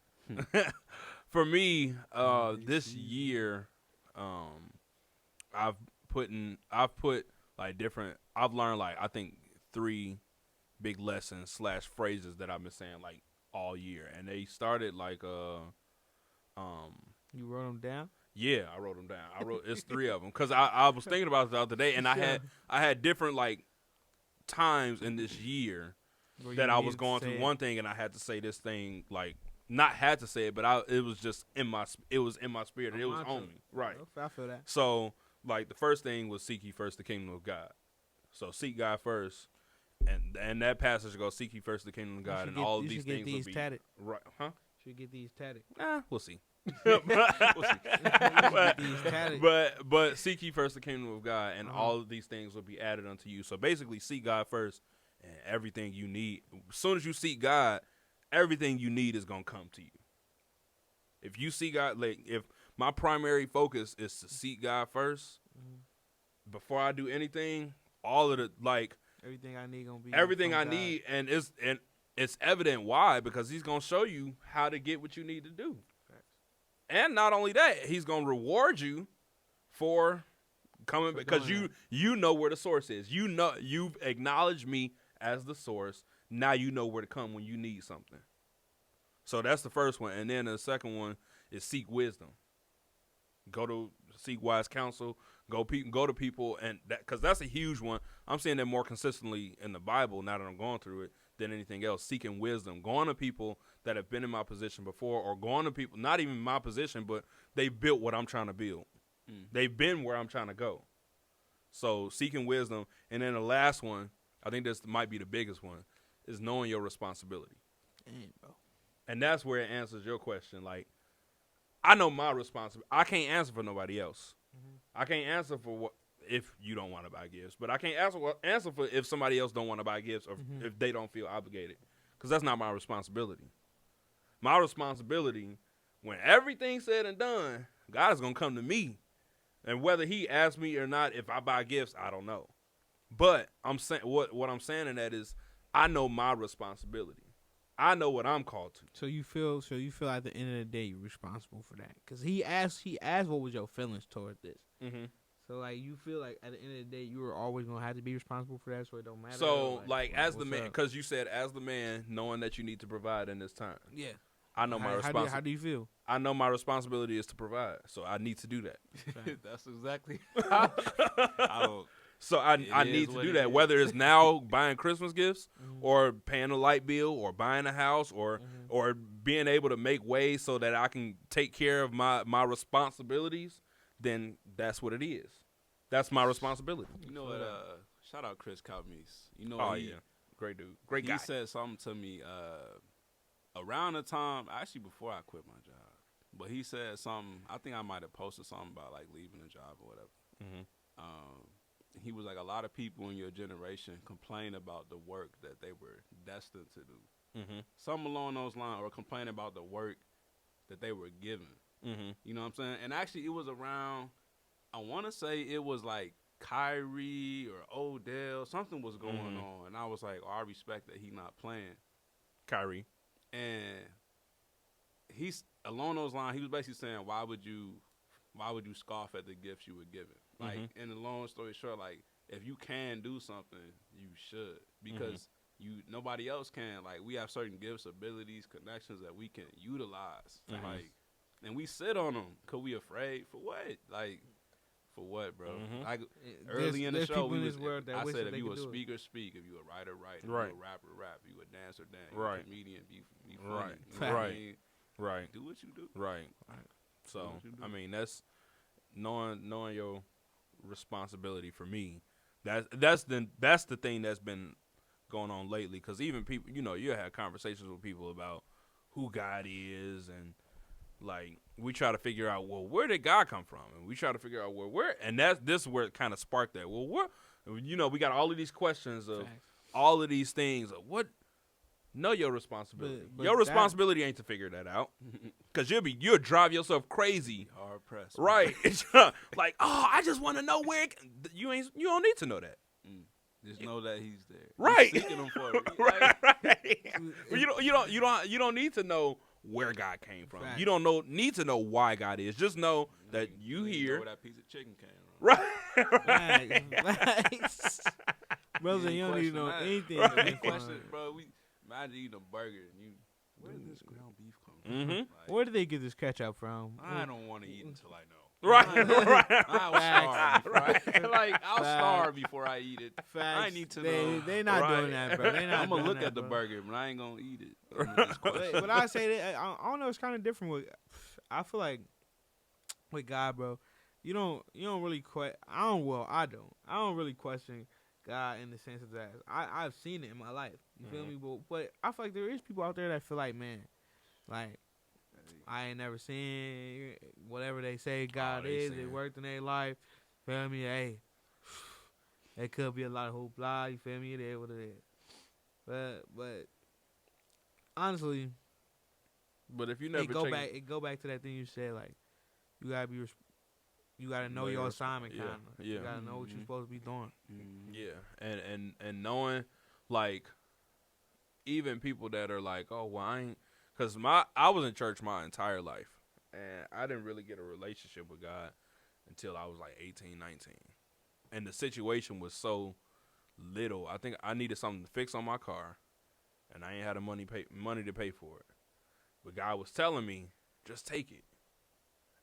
For me, this year, I've put like different. I've learned like I think 3 big lessons / phrases that I've been saying like all year, and they started like You wrote them down. yeah, I wrote them down. It's 3 of them because I was thinking about it the other day, and I had different like times in this year Where that you I needed was to going say through it. one thing, and I had to say this thing like not had to say it, but it was just in my spirit. A It was mantra. on me, right? I feel that. So like the first thing was seek ye first the kingdom of God. So seek God first, and that passage goes seek ye first the kingdom of God, and all of you these should get things will these be tatted. right, huh? Should get these tatted. We'll see. Get these tatted. But seek ye first the kingdom of God, and all of these things will be added unto you. So basically, seek God first, and everything you need. As soon as you seek God, everything you need is gonna come to you. If you see God, like if my primary focus is to seek God 1st, before I do anything, all of the like Everything I need gonna be everything from I God. need, and it's evident why, because He's gonna show you how to get what you need to do. Facts. And not only that, He's gonna reward you for coming, For because doing you know where the source is. You know, you've acknowledged me as the source. Now you know where to come when you need something. So that's the first one, and then the second one is seek wisdom. Go to seek wise counsel. Go to people, and because that's a huge one. I'm seeing that more consistently in the Bible now that I'm going through it than anything else. Seeking wisdom, going to people that have been in my position before, or going to people not even my position, but they built what I'm trying to build. They've been where I'm trying to go. So seeking wisdom, and then the last one, I think this might be the biggest one, is knowing your responsibility. Dang, bro. And that's where it answers your question. Like, I know my responsibility. I can't answer for nobody else. I can't answer for what if you don't want to buy gifts, but I can't answer for if somebody else don't want to buy gifts or if they don't feel obligated, because that's not my responsibility. My responsibility, when everything's said and done, God is gonna come to me, and whether He asks me or not, if I buy gifts, I don't know. But I'm saying what I'm saying in that is, I know my responsibility. I know what I'm called to. So you feel at the end of the day you're responsible for that? Because he asked what was your feelings toward this. Mm-hmm. So like you feel like at the end of the day you were always gonna have to be responsible for that, so it don't matter. So like as the what's man, up? because you said as the man, knowing that you need to provide in this time. Yeah. I know my How responsibility. do you feel? I know my responsibility is to provide, so I need to do that. That's exactly. I don't. So I It need is to what do it that, is. whether it's now buying Christmas gifts or paying a light bill or buying a house or being able to make ways so that I can take care of my responsibilities. Then that's what it is. That's my responsibility. You know what? Shout out Chris Calmes. You know, Oh he, yeah, great dude, great he guy. said something to me around the time, actually before I quit my job. But he said something. I think I might have posted something about like leaving the job or whatever. Mm-hmm. He was like, a lot of people in your generation complain about the work that they were destined to do. Mm-hmm. Something along those lines, or complain about the work that they were given. Mm-hmm. You know what I'm saying? And actually, it was around, I want to say it was like Kyrie or Odell. Something was going on. And I was like, I respect that he not playing. Kyrie. And he's, along those lines, he was basically saying, why would you scoff at the gifts you were given? Like, in the long story short, like, if you can do something, you should. Because nobody else can. Like, we have certain gifts, abilities, connections that we can utilize. Like, and we sit on them because we afraid. For what? Like, for what, bro? Like, early in the show, we was, I said if you a speaker, speak. If you a writer, write. If you a rapper, rap. If you a dancer, dance. Right. You a comedian, be funny. Right. You know what I mean? Right. Do what you do. Right. So, I mean, that's knowing your responsibility for me. That's the thing that's been going on lately. Because even people, you have conversations with people about who God is, and like we try to figure out, well, where did God come from? And we try to figure out where, and this is where it kind of sparked that. Well, what, we got all of these questions of all of these things of what. Know your responsibility. But your responsibility ain't to figure that out, because you'll drive yourself crazy. Hard pressed. Right? Like, I just want to know where you don't need to know that. Just know that he's there. Right. You're seeking him for it. Right. But you don't need to know where God came from. Fact. You don't need to know why God is. Just know that you Know here. where that piece of chicken came from. Right. Brother, you don't need to know Question anything. that. Right. Question, bro. Imagine eating a burger and you. Where did this ground beef come from? Mhm. Like, Where did they get this ketchup from? I don't want to eat until I know. Right. I'll starve. Right? Like, I'll Facts. starve before I eat it. Facts. I need to know. They not Right. doing that, bro. They not I'm gonna doing look that, at the bro. burger, but I ain't gonna eat it. I'm gonna just question But I say that I don't know. It's kind of different with. I feel like with God, bro. You don't really I don't really question God in the sense of that. I've seen it in my life. You feel me? But I feel like there is people out there that feel like, man, like I ain't never seen whatever they say God they is. saying. It worked in their life. Feel me? Hey, it could be a lot of hoopla. You feel me? It is what it is. But honestly, But if you never it go back to that thing you said, like you gotta be you gotta know your assignment, yeah, kind of. yeah. You gotta know what you're supposed to be doing. Yeah, and knowing, like, even people that are like, oh, well, because I was in church my entire life, and I didn't really get a relationship with God until I was like 18, 19. And the situation was so little. I think I needed something to fix on my car, and I ain't had the money to pay for it. But God was telling me, just take it.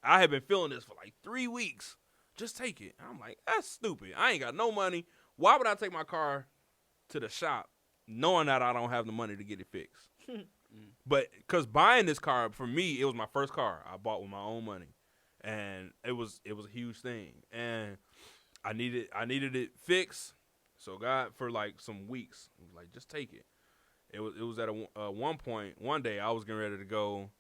I had been feeling this for like 3 weeks. Just take it. And I'm like, that's stupid. I ain't got no money. Why would I take my car to the shop knowing that I don't have the money to get it fixed? But because buying this car, for me, it was my first car I bought with my own money. And it was a huge thing. And I needed it fixed. So God, for like some weeks, was like, just take it. It was at one day I was getting ready to go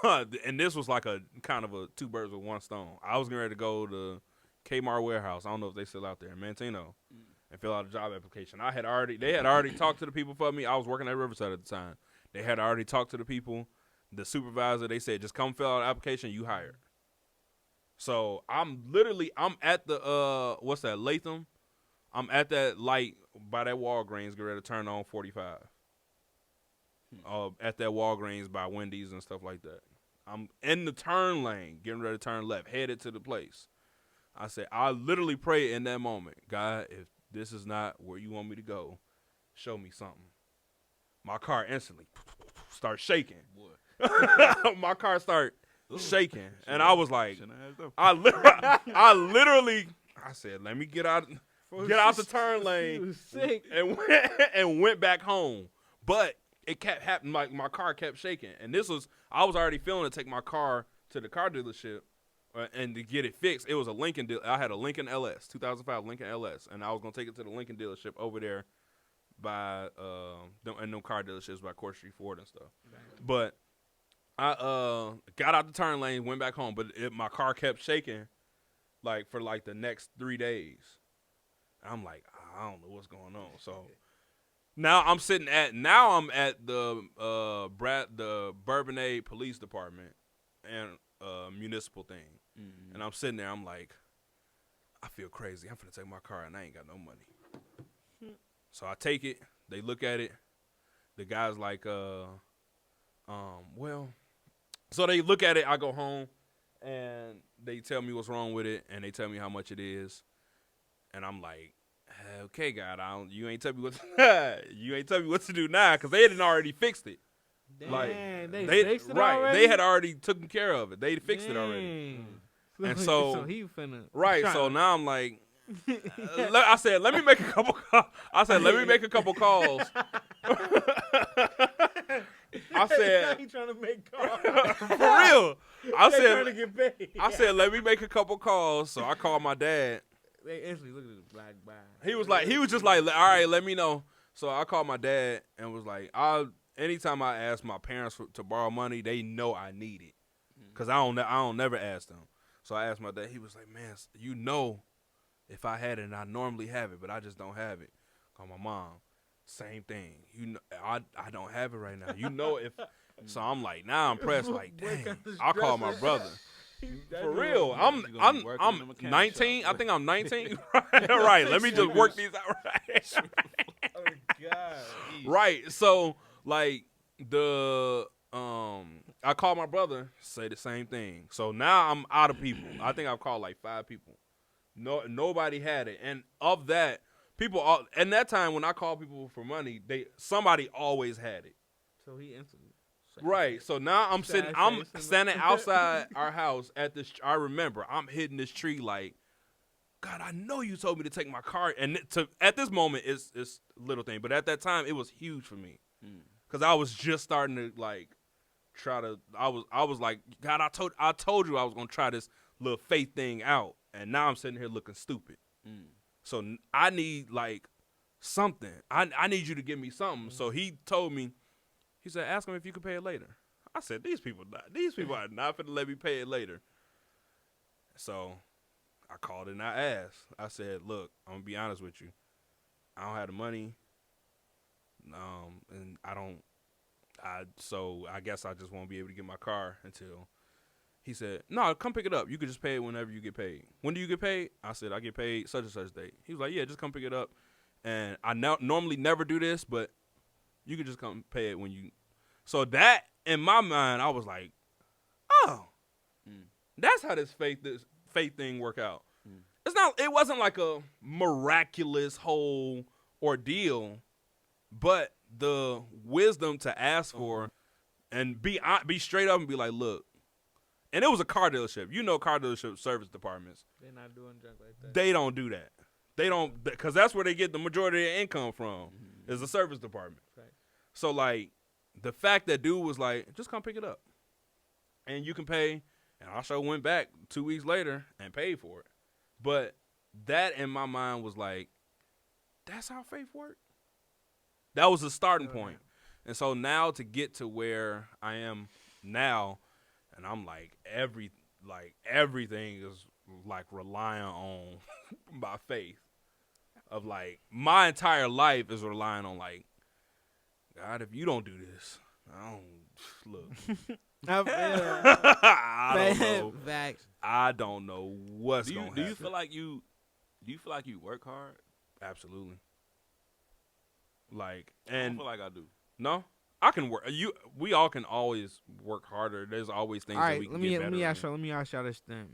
and this was like a kind of a two birds with one stone. I was getting ready to go to Kmart warehouse. I don't know if they still out there in Mantino and fill out a job application. They had already talked to the people for me. I was working at Riverside at the time. They had already talked to the people. The supervisor, they said, just come fill out an application, you hired. So I'm at the what's that, Latham? I'm at that light by that Walgreens, get ready to turn on 45. At that Walgreens by Wendy's and stuff like that. I'm in the turn lane, getting ready to turn left, headed to the place. I said, I literally prayed in that moment, God, if this is not where you want me to go, show me something. My car instantly started shaking. My car started shaking, and I was like, I literally, I said, let me get out the turn lane, and went back home. But it kept happening, like my car kept shaking, and I was already feeling to take my car to the car dealership and to get it fixed. It was a Lincoln. I had a Lincoln LS, 2005 Lincoln LS, and I was gonna take it to the Lincoln dealership over there by them car dealerships by Court Street Ford and stuff. But I got out the turn lane, went back home, but my car kept shaking like for like the next 3 days. I'm like, I don't know what's going on. So now I'm at the Bourbonnais Police Department and municipal thing. Mm-hmm. And I'm sitting there, I'm like, I feel crazy. I'm finna take my car and I ain't got no money. So I take it, they look at it, the guy's like, well, so they look at it, I go home, and they tell me what's wrong with it, and they tell me how much it is, and I'm like, okay, God, you ain't tell me what to do now, because they hadn't already fixed it. Damn, they fixed it right, already? they had already taken care of it. They fixed it already. And so he finna right, so now I'm like, I said, let me make a couple calls. I said, he trying to make calls. For real. I trying to get paid. I said, let me make a couple calls. So I called my dad. They instantly looked at the black bar. He was just like, all right, let me know. So I called my dad and was like, anytime I ask my parents to borrow money, they know I need it. Cause I don't never ask them. So I asked my dad. He was like, man, you know, if I had it, and I normally have it, but I just don't have it. Call my mom. Same thing. You know, I don't have it right now. You know if. So I'm like, now I'm pressed. Like, dang. I call my brother. For real. I'm 19. I think I'm 19. Right. Let me just work these out. Right. Oh God. Right. So like I called my brother. Say the same thing. So now I'm out of people. I think I've called like 5 people. Nobody had it, and of that, and that time when I called people for money, somebody always had it. So he instantly. Right. So now I'm standing outside our house at this. I remember I'm hitting this tree like, God, I know you told me to take my car, and at this moment it's a little thing, but at that time it was huge for me because I was just starting to like try to. I was like, God, I told you I was gonna try this little faith thing out. And now I'm sitting here looking stupid. So I need like something. I need you to give me something. So he told me, he said, ask him if you can pay it later. I said, these people are not finna let me pay it later. So I called and I asked. I said, look, I'm gonna be honest with you. I don't have the money. And so I guess I just won't be able to get my car until. He said, no, come pick it up. You can just pay it whenever you get paid. When do you get paid? I said, I get paid such and such date. He was like, yeah, just come pick it up. And I normally never do this, but you can just come pay it when you. So that, in my mind, I was like, oh, that's how this faith thing work out. It wasn't like a miraculous whole ordeal, but the wisdom to ask for and be straight up and be like, look. And it was a car dealership. You know, car dealership service departments. They're not doing junk like that. They don't do that. They don't, because that's where they get the majority of their income from, is the service department. Right. So, like, the fact that dude was like, just come pick it up. And you can pay. And I sure went back 2 weeks later and paid for it. But that, in my mind, was like, that's how faith works. That was the starting point. And so now to get to where I am now, and I'm like everything is like relying on my faith. Of like my entire life is relying on like, God, if you don't do this, I don't look. I don't know. Facts. I don't know what's Do gonna you happen. do you feel like you work hard? Absolutely. Like, I don't and feel like I do. no, I can work. We all can always work harder. There's always things All that right, we can let get me better. let me ask in. y'all. Let me ask y'all this thing.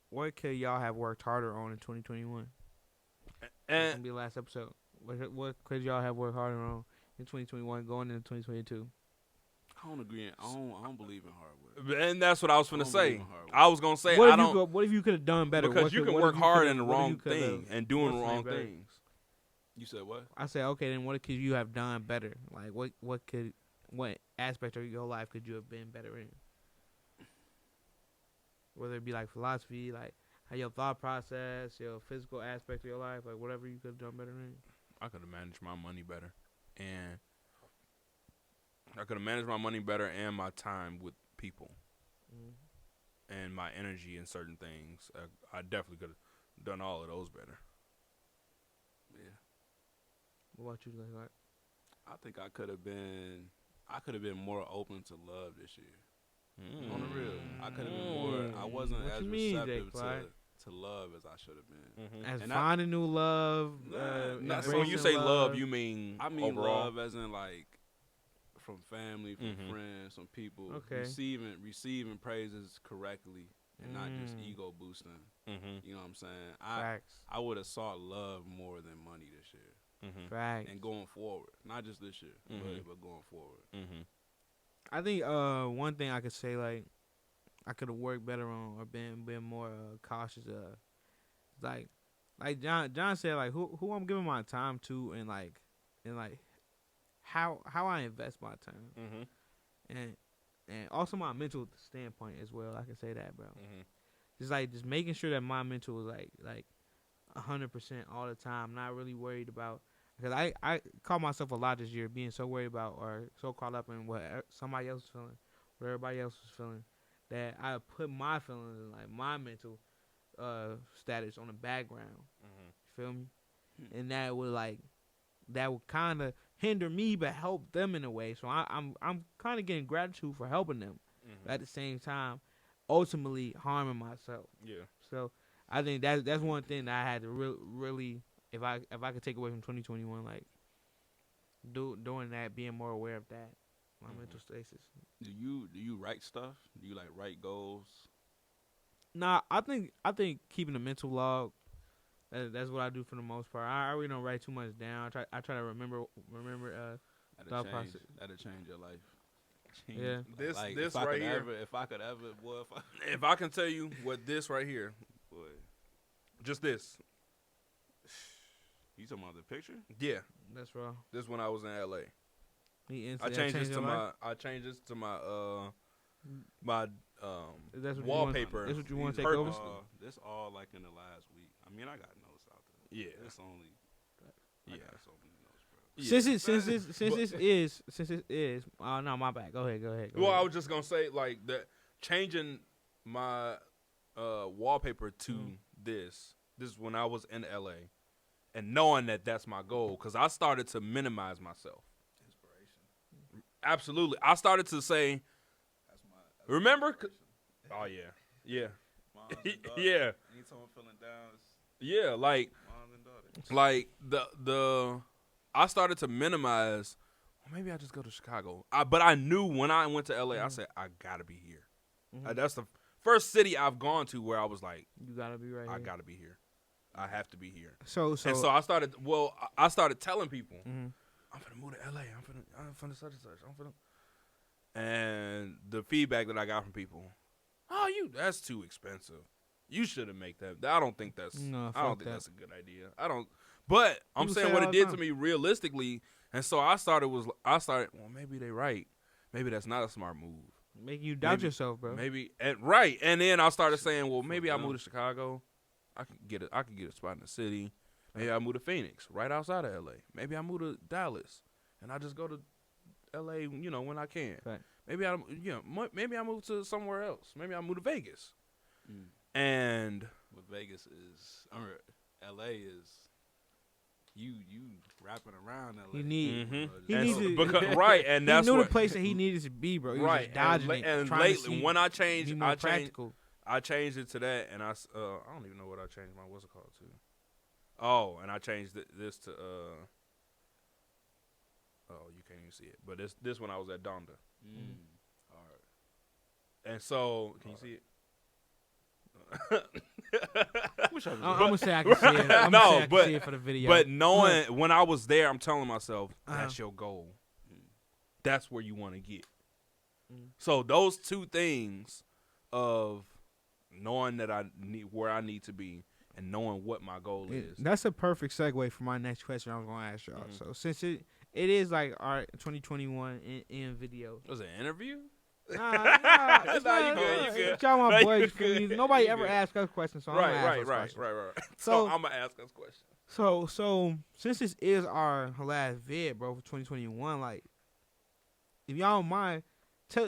What could y'all have worked harder on in 2021? That's And gonna be the last episode. What could y'all have worked harder on in 2021 going into 2022? I don't agree. I don't believe in hard work. and that's what I was I finna don't say. believe in hard work. I was gonna say What I if don't what if you could have done better? because What you could- can what if work you hard coulda- in the what if you wrong coulda- thing and doing what's the wrong name better? things. You said what? I say, okay, then what could you have done better? Like what aspect of your life could you have been better in? Whether it be like philosophy, like how your thought process, your physical aspect of your life, like whatever you could have done better in. I could have managed my money better, and I could have managed my money better and my time with people and my energy in certain things. I definitely could have done all of those better. Yeah. What about you, like? I think I could have been more open to love this year. On the real, I could have been more. I wasn't What as you mean, receptive Jake Clark? to love as I should have been. As And finding new love. So when you say embracing love, you mean I mean overall? love as in like from family, from Mhm. friends, from people. Okay. Receiving praises correctly and not just Mm. ego boosting. Mm-hmm. You know what I'm saying? Facts. I would have sought love more than money this year Mm-hmm. Facts. and going forward, not just this year, Mhm. but going forward. Mm-hmm. I think one thing I could say like I could have worked better on or been more cautious of, like John said, like who I'm giving my time to and like how I invest my time Mm-hmm. and also my mental standpoint as well. I can say that, bro. Mm-hmm. Just making sure that my mental is like 100% all the time. Not really worried about, because I caught myself a lot this year being so worried about or so caught up in what somebody else is feeling, what everybody else was feeling, that I put my feelings and like my mental status on the background. Mm-hmm. Feel me? And that would kind of hinder me but help them in a way. So I'm kind of getting gratitude for helping them, Mm-hmm. but at the same time, ultimately harming myself. Yeah. So I think that's one thing that I had to really, if I could take away from 2021, like doing that, being more aware of that, my mental stasis. Do you write stuff? Do you like write goals? Nah, I think keeping a mental log. That's what I do for the most part. I really don't write too much down. I try to remember. Thought process. That'll change your life. Yeah. This if I right could here. ever, if I could ever, boy, If I can tell you what this right here, boy, just this. you talking about the picture? Yeah. That's raw. This when I was in LA. I changed this to my my That's what wallpaper. That's what you want to These take are over. all- This all like in the last week. I mean, I got notes out there. Yeah. It's only. I Yeah. got so many notes, bro. Yeah. Since it is. Oh no, my bad. Go ahead. Go Well, I ahead. was just gonna say like that changing my wallpaper to this is when I was in LA, and knowing that that's my goal, because I started to minimize myself. Inspiration. Absolutely, I started to say, That's my. remember? Oh yeah, Moms and daughters. yeah, Anytime I'm feeling down, it's yeah. Like moms and daughters. like the I started to minimize. Well, maybe I just go to Chicago. But I knew when I went to LA, I said I gotta be here. Mhm. That's the first city I've gone to where I was like, You gotta be right. I here. gotta be here. I have to be here. So And so I started. Well, I started telling people, Mhm. I'm finna move to LA. I'm finna such and such. And the feedback that I got from people, that's too expensive. You shouldn't make that. I don't think that's. No, I fuck don't think that. that's a good idea. I don't. But I'm People saying say what all it the did to time. me realistically, and so I started. Well, maybe they right. Maybe that's not a smart move. Making you doubt maybe- yourself, bro. Maybe right. And then I started saying, well, maybe I move to Chicago. I could get a spot in the city. Maybe I move to Phoenix, right outside of LA. Maybe I move to Dallas, and I just go to LA, when I can. Right. maybe I move to somewhere else. Maybe I move to Vegas. Mm. And But Vegas is, or LA is, you wrapping around LA. He need- Mhm. He And needs so- to- because, right, and He that's knew what the place that he needed to be, bro. He was right. just dodging and, it. and trying to lately, see, when I be changed, more practical. I changed it to that, and I don't even know what I changed my what's it called to. Oh, and I changed this to oh, you can't even see it, but this when I was at Donda, Hard. and so can you see it? I'm gonna say I can see it. I'm No, gonna say I can but- see it for the video. But knowing when I was there, I'm telling myself Uh-huh. that's your goal. That's where you want to get. Mm. So those two things of knowing that I need where I need to be and knowing what my goal is. That's a perfect segue for my next question I was gonna ask y'all. Mhm. So since it is like our 2021 in video. Was it an interview? Nah, it's Nah, you not- good, you good. Y'all my Nah, you boys. You feel me? good, Nobody you ever good. asked us questions, so I'm gonna ask us questions. Right. So So- I'm gonna ask us questions. So since this is our last vid, bro, for 2021, like, if y'all don't mind,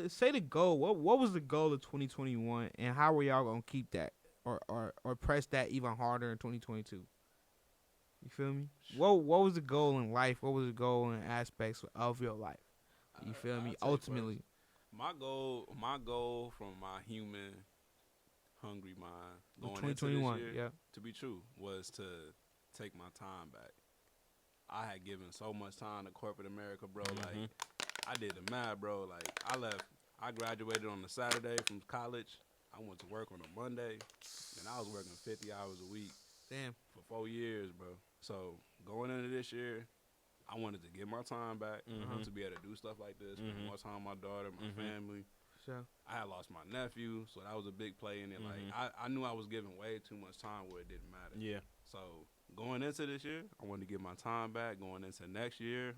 say the goal. What was the goal of 2021, and how were y'all gonna keep that or press that even harder in 2022? You feel me? What was the goal in life? What was the goal in aspects of your life? You feel I'll me? take Ultimately, first. My goal from my human, hungry mind going into this 2021, year, yeah. to be true, was to take my time back. I had given so much time to corporate America, bro. Mhm. Like, I did the math, bro. Like, I graduated on a Saturday from college. I went to work on a Monday, and I was working 50 hours a week Damn. for 4 years, bro. So going into this year, I wanted to get my time back Mhm. to be able to do stuff like this, spend Mhm. more time with my daughter, my Mhm. family. So I had lost my nephew, so that was a big play in it. Mhm. Like, I knew I was giving way too much time where it didn't matter. Yeah. So going into this year, I wanted to get my time back. Going into next year,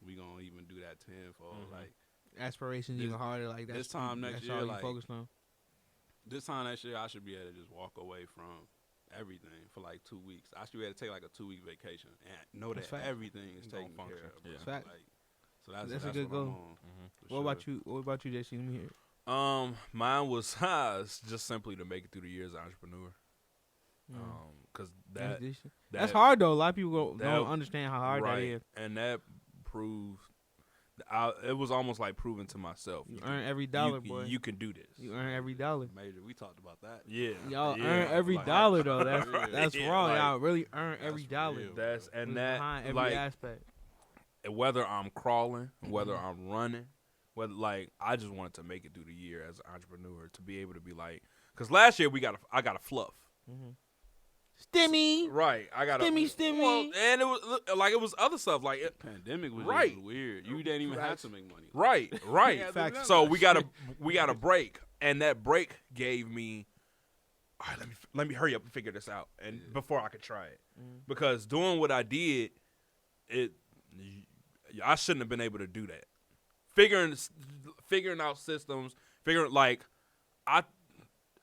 we gonna even do that tenfold. Mhm. Like, aspirations This- even harder. Like this time next that's year, all you like- focused on. this time next year, I should be able to just walk away from everything for like 2 weeks. I should be able to take like a 2-week vacation and know that That's fact. everything is Gonna taken function. care of. Yeah. bro. That's fact. Like, so that's That's a what good I'm goal. on, Mhm. for What about sure. you? What about you, JC? Let me hear it. Mine was just simply to make it through the year as an entrepreneur. Because that That's hard though. A lot of people don't that- understand how hard right, that is. and that proved. It was almost like proving to myself. You can- earn every dollar, you, boy. You can do this. You earn every dollar. Major, we talked about that. Yeah. Y'all yeah, earn every like- dollar though. That's Yeah. that's Yeah, wrong. like, Y'all really earn every for dollar. real. That's and It's that behind every like aspect. whether I'm crawling, whether Mhm. I'm running, whether like I just wanted to make it through the year as an entrepreneur to be able to be like, because last year I got a fluff. Mm-hmm. Stimmy. Right, I got Stimmy. Well, and it was other stuff like Pandemic was Right. just weird. You didn't even have Facts. to make money. right, right. Yeah, Facts. So we got a break, and that break gave me. All right, let me hurry up and figure this out, and Yeah. before I could try it, Mhm. because doing what I did, I shouldn't have been able to do that. Figuring out systems,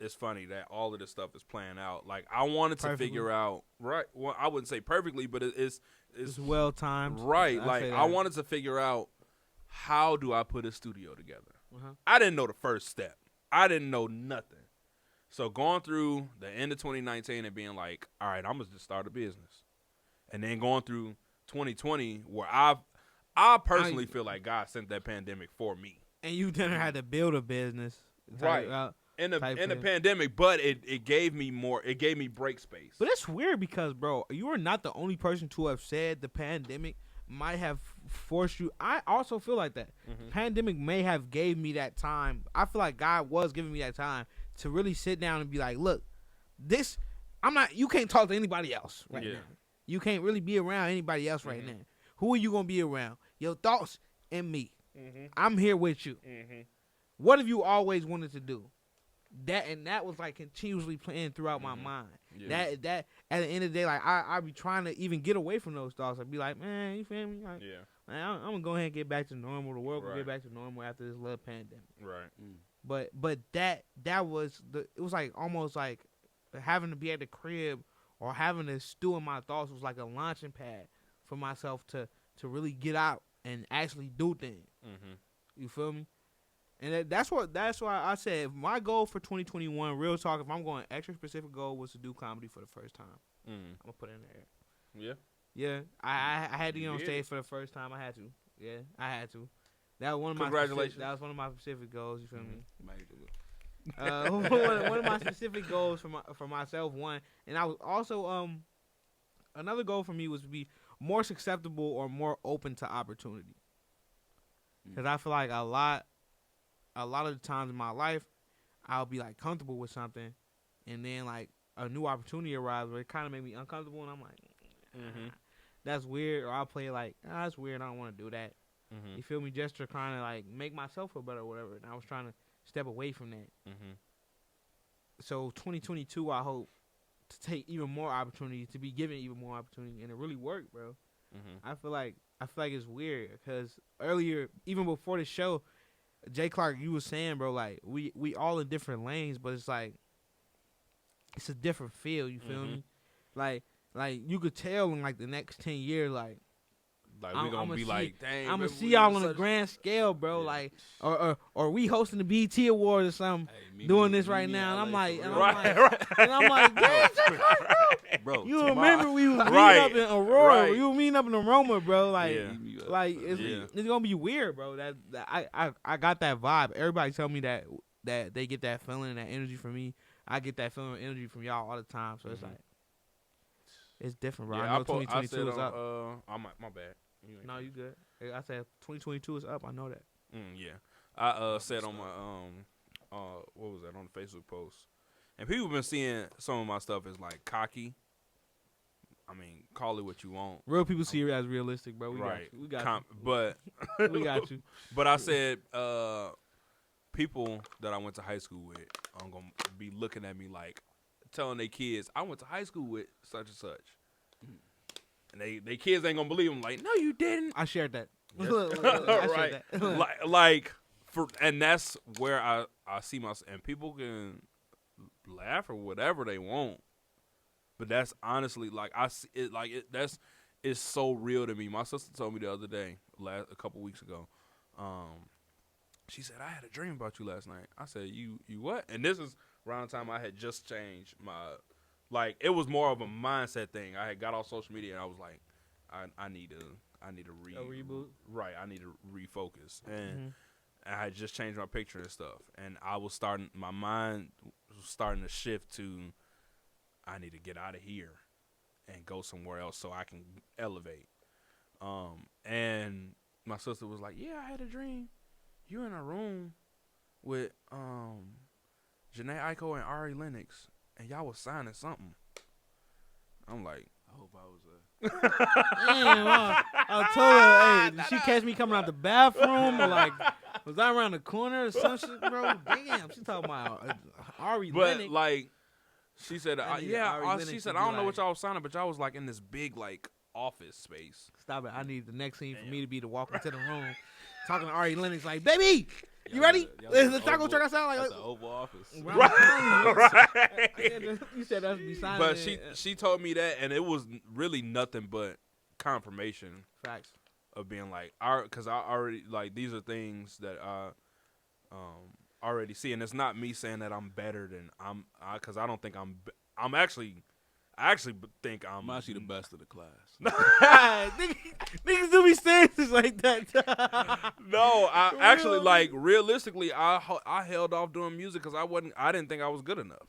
it's funny that all of this stuff is playing out. Like I wanted to Perfectly. figure out right. Well, I wouldn't say perfectly, but it's It's well timed. right. I Like say I that. wanted to figure out how do I put a studio together. Uh-huh. I didn't know the first step. I didn't know nothing. So going through the end of 2019 and being like, all right, I'm gonna just start a business, and then going through 2020 where I personally feel like God sent that pandemic for me. And you didn't have to build a business. Right. In the Type thing. pandemic, but it gave me break space. But it's weird because, bro, you are not the only person to have said the pandemic might have forced you. I also feel like that. Mhm. Pandemic may have gave me that time. I feel like God was giving me that time to really sit down and be like, look, you can't talk to anybody else right Yeah. now. You can't really be around anybody else right Mhm. now. Who are you going to be around? Your thoughts and me. Mm-hmm. I'm here with you. Mm-hmm. What have you always wanted to do? That was like continuously playing throughout my Mhm. mind. Yeah. That at the end of the day, like I be trying to even get away from those thoughts. I'd be like, man, you feel me? Like, Yeah. man, I'm gonna go ahead and get back to normal. The world will Right. get back to normal after this little pandemic. Right. But that was it was like almost like having to be at the crib or having to stew in my thoughts was like a launching pad for myself to really get out and actually do things. Mm-hmm. You feel me? And that's why I said my goal for 2021, real talk, if I'm going extra specific goal was to do comedy for the first time. I'm gonna put it in there. Yeah. Yeah, I had to get on did stage it. for the first time. I had to. Yeah, I had to. That was one of my Congratulations. that was one of my specific goals. You feel me? Made it. One of my specific goals for myself. One, and I was also another goal for me was to be more susceptible or more open to opportunity. Because I feel like a lot of the times in my life, I'll be like comfortable with something, and then like a new opportunity arrives where it kind of made me uncomfortable, and I'm like, that's weird, or I'll play like, that's weird, I don't want to do that. You feel me? Just to kind of like make myself feel better or whatever. And I was trying to step away from that. So 2022, I hope to take even more opportunity, to be given even more opportunity, and it really worked, bro. I feel like it's weird because earlier, even before the show, Jay Clark, you was saying, bro, like we all in different lanes, but it's like it's a different feel. You feel me? Like you could tell in like the next 10 years, like we gonna be like, dang, I'm gonna see y'all on a grand scale, bro. Yeah. Like, or we hosting the BET Awards or something, doing this right now, and I'm like, damn, bro, you remember we was meeting Right. up in Aurora? Right. We were meeting up in Aroma, bro. Like, Yeah. it's gonna be weird, bro. That I got that vibe. Everybody tell me that they get that feeling and that energy from me. I get that feeling and energy from y'all all the time. So it's like, it's different, bro. Yeah, I know 2022 is up. My bad. You ain't- No, you good. I said 2022 is up. I know that. Yeah, I said on my what was that, on the Facebook post, and people been seeing some of my stuff as like cocky. I mean, call it what you want, Real people see it as realistic, bro. We right? got you. We got But you. We got you. but I said people that I went to high school with are gonna be looking at me like telling their kids I went to high school with such and such. And they kids ain't gonna believe them. Like, no, you didn't. I shared that. Yes. I Right. shared that. like and that's where I see myself. And people can laugh or whatever they want, but that's honestly like I see it. Like that's it's so real to me. My sister told me the other day, a couple weeks ago. She said, I had a dream about you last night. I said, you what? And this is around the time I had just changed my. Like, it was more of a mindset thing. I had got off social media and I was like, I need to reboot. Right, I need to refocus. And I had just changed my picture and stuff. And my mind was starting to shift to, I need to get out of here and go somewhere else so I can elevate. And my sister was like, yeah, I had a dream. You're in a room with Janae Aiko and Ari Lennox. And y'all was signing something. I'm like, I hope I was Damn, I told her, hey, did she catch me coming out the bathroom? Or like, was I around the corner or some shit, bro? Damn, she talking about Ari but Lennox. like, she said, I need Ari she Lennox said, to I be don't know what like- y'all was signing, but y'all was like in this big like office space. Stop it. I need the next scene for me to be to walk into the room talking to Ari Lennox like, baby, you ready? Is the taco truck outside? Like, the Oval Office. Right. You said that's be signing. But she told me that, and it was really nothing but confirmation Facts. of being like, because I already like these are things that I already see, and it's not me saying that I'm better than because I don't think I'm actually. I actually think I'm actually the best of the class. Niggas do be saying things like that. No, I For actually real? like realistically, I held off doing music because I didn't think I was good enough.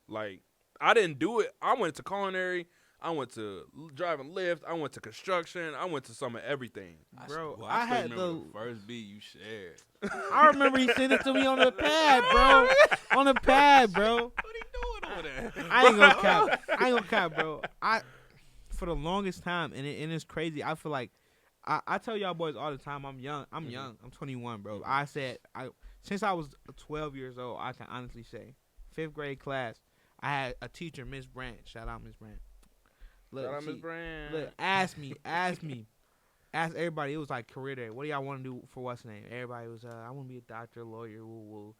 Like I didn't do it. I went to culinary. I went to driving Lyft. I went to construction. I went to some of everything. Bro, I I had still remember the- the first beat you shared. I remember he sent it to me on the pad, bro. On the pad, bro. What he doing over there? I ain't gonna cap, bro. For the longest time, and it's crazy. I feel like I tell y'all boys all the time. I'm young. I'm 21, bro. I said since I was 12 years old, I can honestly say, 5th grade class, I had a teacher, Miss Brandt. Shout out, Miss Brandt. Look, Shout out Miss Brand. Look, ask everybody. It was like career day. What do y'all want to do for what's the name? Everybody was, I want to be a doctor, lawyer, woo.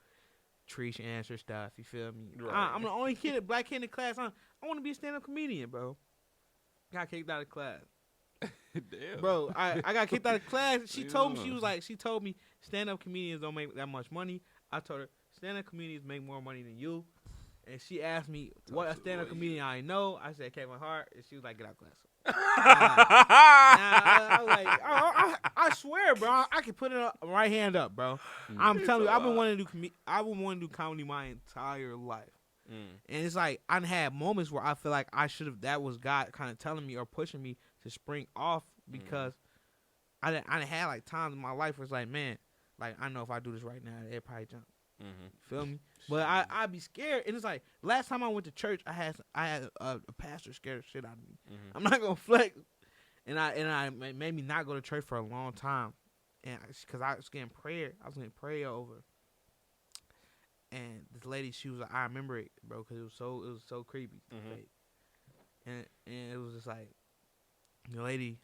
Trish answer stuff. You feel me? Right. I'm the only black kid in the class. I want to be a stand-up comedian, bro. Got kicked out of class, Damn. bro. I got kicked out of class. She told me, she told me stand-up comedians don't make that much money. I told her stand-up comedians make more money than you. And she asked me what a stand-up comedian I know. I said Kevin Hart, and she was like, "Get out class." I swear, bro, I can put it up, right hand up, bro. I'm telling you, I've been wanting to do comedy my entire life. And it's like I had moments where I feel like I should have. That was God kind of telling me or pushing me to spring off because I had like times in my life where it's like, man, like I know if I do this right now, it'd probably jump. Feel me? But I'd be scared, and it's like last time I went to church, I had a pastor scared the shit out of me. I'm not gonna flex, and I made me not go to church for a long time, and because I was getting prayer over. And this lady, she was like, I remember it, bro, because it was so creepy. And it was just like, the lady,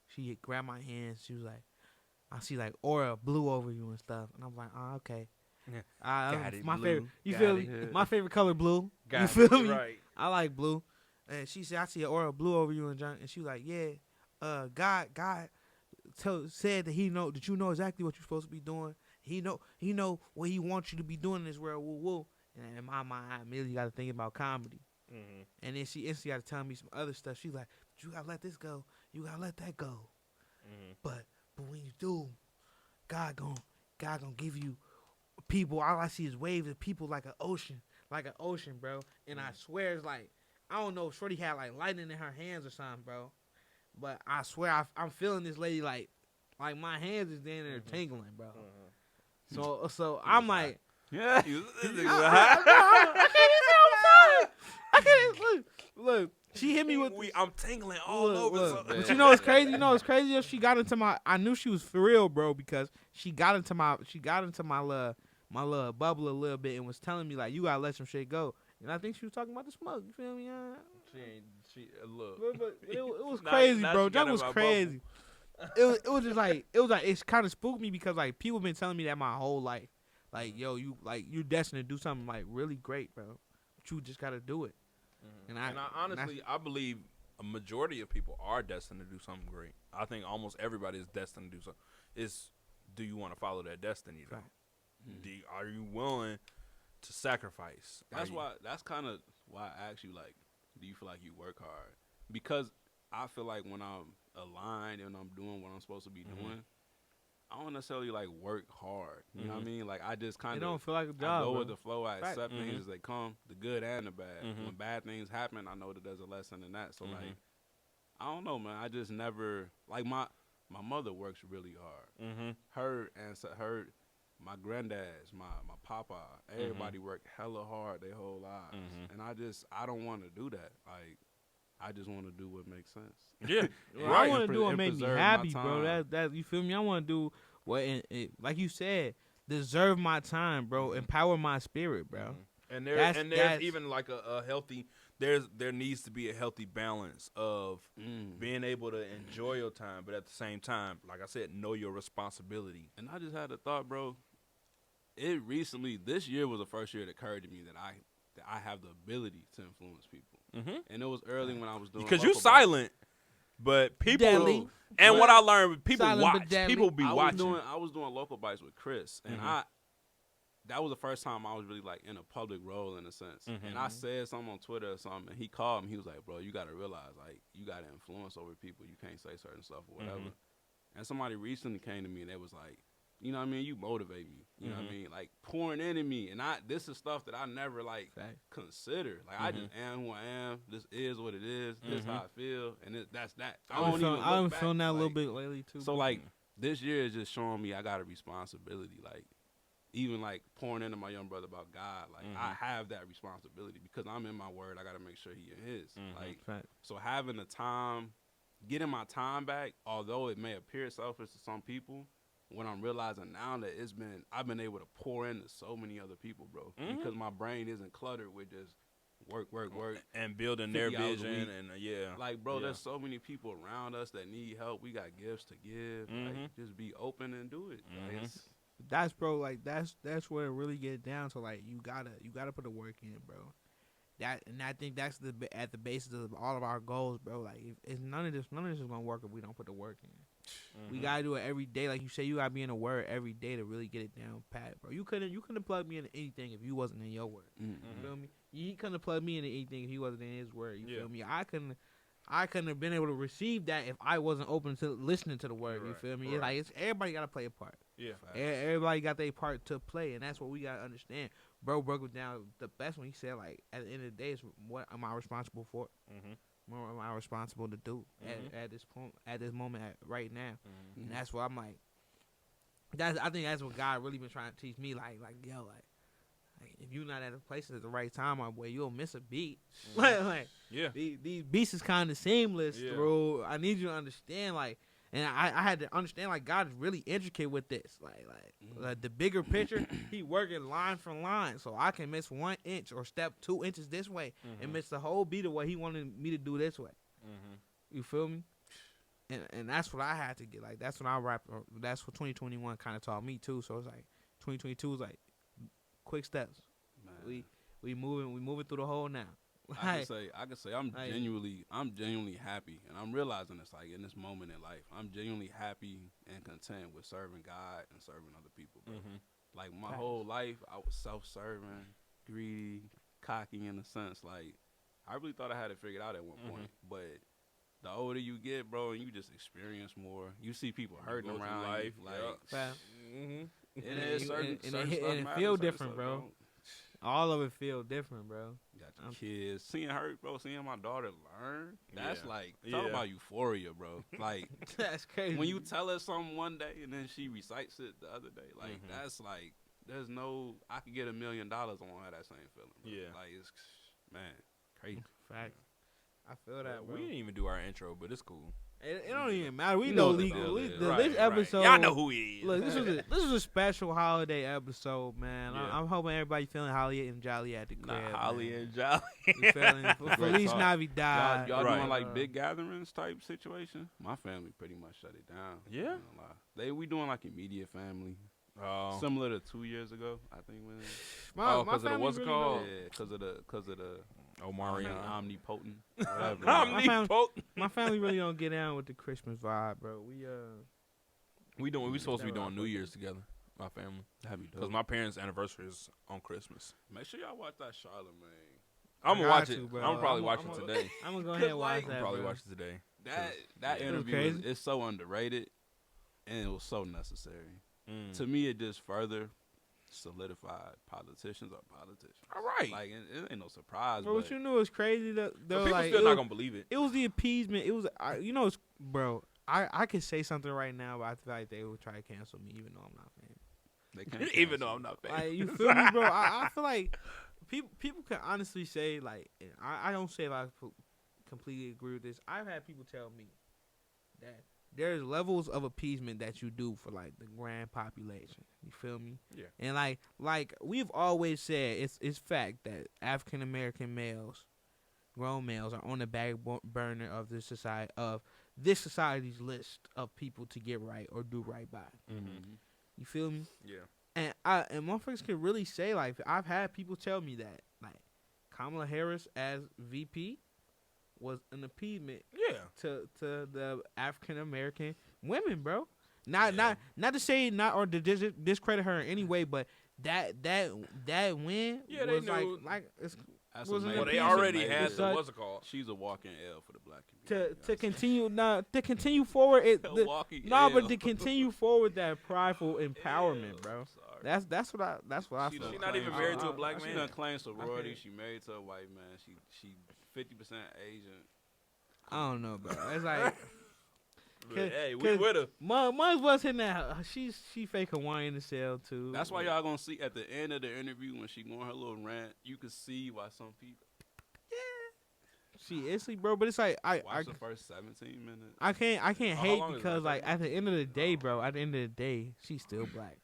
she grabbed my hand. She was like, I see like aura blue over you and stuff. And I'm like, oh, okay. Got it, my blue. favorite, you Got feel it. me? My favorite color, blue. Got you feel it, me? right. I like blue. And she said, I see an aura blue over you and John. And she was like, yeah, God said that you know exactly what you're supposed to be doing. He know what he wants you to be doing in this world. Woo woo. And in my mind, I immediately got to think about comedy. And then she instantly got to tell me some other stuff. She's like, you gotta let this go. You gotta let that go. But when you do, God gonna give you people. All I see is waves of people like an ocean, bro. And I swear it's like, I don't know, Shorty had like lightning in her hands or something, bro. But I swear I'm feeling this lady like my hands is in there tingling, bro. So I'm like, Yeah. I can't look. She hit me with. I'm tingling all over. But you know what's crazy? If she got into my. I knew she was for real, bro, because she got into my little bubble a little bit and was telling me like, you gotta let some shit go. And I think she was talking about the smoke. You feel me? Look. But it was crazy, bro. That was crazy. It was just like it's kind of spooked me because like people been telling me that my whole life, like yo, you're destined to do something like really great, bro. But you just gotta do it. And I honestly believe a majority of people are destined to do something great. I think almost everybody is destined to do something. Do you want to follow that destiny though? Right. Are you willing to sacrifice? That's kind of why I asked you, like, do you feel like you work hard? Because I feel like when I'm aligned and I'm doing what I'm supposed to be doing, I don't necessarily like work hard. You know what I mean? Like I just kind of don't feel like a job. I go bro. with the flow. I accept things as they come, the good and the bad. When bad things happen, I know that there's a lesson in that. So like, I don't know, man. I just never like my mother works really hard. My granddads, my papa, everybody worked hella hard their whole lives, and I don't want to do that. Like, I just want to do what makes sense. Yeah, right. I want to do what makes me happy, bro. That you feel me? I want to do what, like you said, deserve my time, bro. Empower my spirit, bro. And there's even like a healthy. There needs to be a healthy balance of being able to enjoy your time, but at the same time, like I said, know your responsibility. And I just had a thought, bro. This year was the first year it occurred to me that I have the ability to influence people. And it was early when I was doing because you're silent, but people. Deadly. And what I learned, people Silent watch. but People be watching. I was doing local bites with Chris, and that was the first time I was really like in a public role in a sense. And I said something on Twitter or something, and he called me. He was like, "Bro, you got to realize, like, you got to influence over people. You can't say certain stuff or whatever." And somebody recently came to me and they was like, you know what I mean? You motivate me. You know what I mean? Like, pouring into me. And this is stuff that I never, like, considered. Like, I just am who I am. This is what it is. This is how I feel. And that's that. I've been feeling that a little bit lately, too. So, like, this year is just showing me I got a responsibility. Like, even, like, pouring into my young brother about God. Like, I have that responsibility. Because I'm in my word. I got to make sure he in his. Like, so having the time, getting my time back, although it may appear selfish to some people, when I'm realizing now that I've been able to pour into so many other people, bro, because my brain isn't cluttered with just work, and building their vision, and like, bro, there's so many people around us that need help. We got gifts to give. Like, just be open and do it. Like, that's bro, like that's where it really gets down to. Like, you gotta put the work in, bro. And I think that's at the basis of all of our goals, bro. Like, if none of this is gonna work if we don't put the work in. We gotta do it every day, like you say. You gotta be in the word every day to really get it down pat, bro. You couldn't plug me into anything if you wasn't in your word. You feel me? He couldn't have plugged me into anything if he wasn't in his word. You feel me? I couldn't have been able to receive that if I wasn't open to listening to the word. You feel me? It's like everybody gotta play a part. Yeah. Everybody got their part to play, and that's what we gotta understand. Bro broke it down the best when he said, like, at the end of the day, is what am I responsible for? What am I responsible to do at this point, at this moment, right now? And that's what I'm like. I think that's what God really been trying to teach me. Like yo, like if you're not at a place at the right time, my boy, you'll miss a beat. These beats is kind of seamless, bro. I need you to understand, like. And I had to understand, like, God is really intricate with this. Like the bigger picture, he working line for line. So I can miss 1 inch or step 2 inches this way and miss the whole beat of what he wanted me to do this way. You feel me? And that's what I had to get. Like, that's when I rap. That's what 2021 kind of taught me, too. So it's like 2022 is like quick steps. Man. We moving through the hole now. I can say I'm genuinely happy, and I'm realizing this, like, in this moment in life, I'm genuinely happy and content with serving God and serving other people, bro. Like, my whole life, I was self-serving, greedy, cocky in a sense. Like, I really thought I had it figured out at one point, but the older you get, bro, and you just experience more, you see people hurting around life, it feel different, bro. All of it feel different, bro. Got your kids. Seeing her, bro, seeing my daughter learn, that's like, talk about euphoria, bro. Like, that's crazy. When you tell her something one day and then she recites it the other day, like, that's like, there's no, I could get $1 million, I won't have that same feeling, bro. Like, it's, man, crazy. Fact. I feel that, bro. We didn't even do our intro, but it's cool. It don't even matter. We know legal. This episode, y'all know who he is. Look, this was a special holiday episode, man. I'm hoping everybody feeling holly and jolly at the crib. Holly and jolly. You feeling Feliz Navidad. Y'all doing like big gatherings type situation? My family pretty much shut it down. Yeah. We doing like immediate family. Similar to 2 years ago, I think. Because of the what's it called? Yeah, because of the Omarion. Omnipotent. My family really don't get down with the Christmas vibe, bro. We supposed to be doing New Year's together. My family. Because my parents' anniversary is on Christmas. Make sure y'all watch that Charlamagne. I'm gonna watch it. I'm gonna probably watch it today. I'm gonna go ahead and watch that. Probably watch it today. That interview is so underrated, and it was so necessary. To me, it just further solidified politicians are politicians. All right. Like, it ain't no surprise. Bro, what you knew was crazy, though. People like, still not going to believe it. It was the appeasement. It was, bro, I could say something right now, but I feel like they would try to cancel me, even though I'm not famous. They can't even though I'm not famous. Like, you feel me, bro? I feel like people can honestly say, like, I don't say if I completely agree with this. I've had people tell me that there's levels of appeasement that you do for, like, the grand population. You feel me? Yeah. And like we've always said, it's fact that African American males, grown males, are on the back burner of this society's list of people to get right or do right by. You feel me? Yeah. And motherfuckers can really say, like, I've had people tell me that, like, Kamala Harris as VP was an appeasement to the African American women, bro. Not to say or to discredit her in any way, but that win was like it's well, they already had what's it called? She's a walking L for the black community. To continue forward but to L. continue forward that prideful empowerment, bro. That's what I feel. She's not even married to a black man. She done claimed sorority. She married to a white man. She 50% Asian. I don't know, bro. It's like, hey, we with her. Muggs was hitting that. She fake Hawaiian to sell too. That's why y'all gonna see at the end of the interview when she going her little rant, you can see why some people. She is, bro. But it's like watch the first 17 minutes. I can't hate because, like, at the end of the day, bro. At the end of the day, she's still black.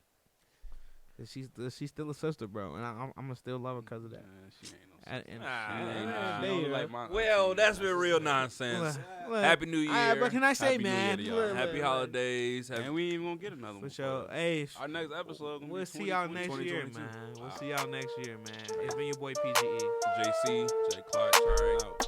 She's still a sister, bro, and I'm gonna still love her because of that. She ain't no well, that's been real nonsense. Happy New Year. But can I say, Happy man? Happy holidays. And we ain't even gonna get another one. For sure. Hey, our next episode. We'll see y'all next year, man. We'll see y'all next year, man. It's been your boy PGE. JC, Jay Clark, Charlie out.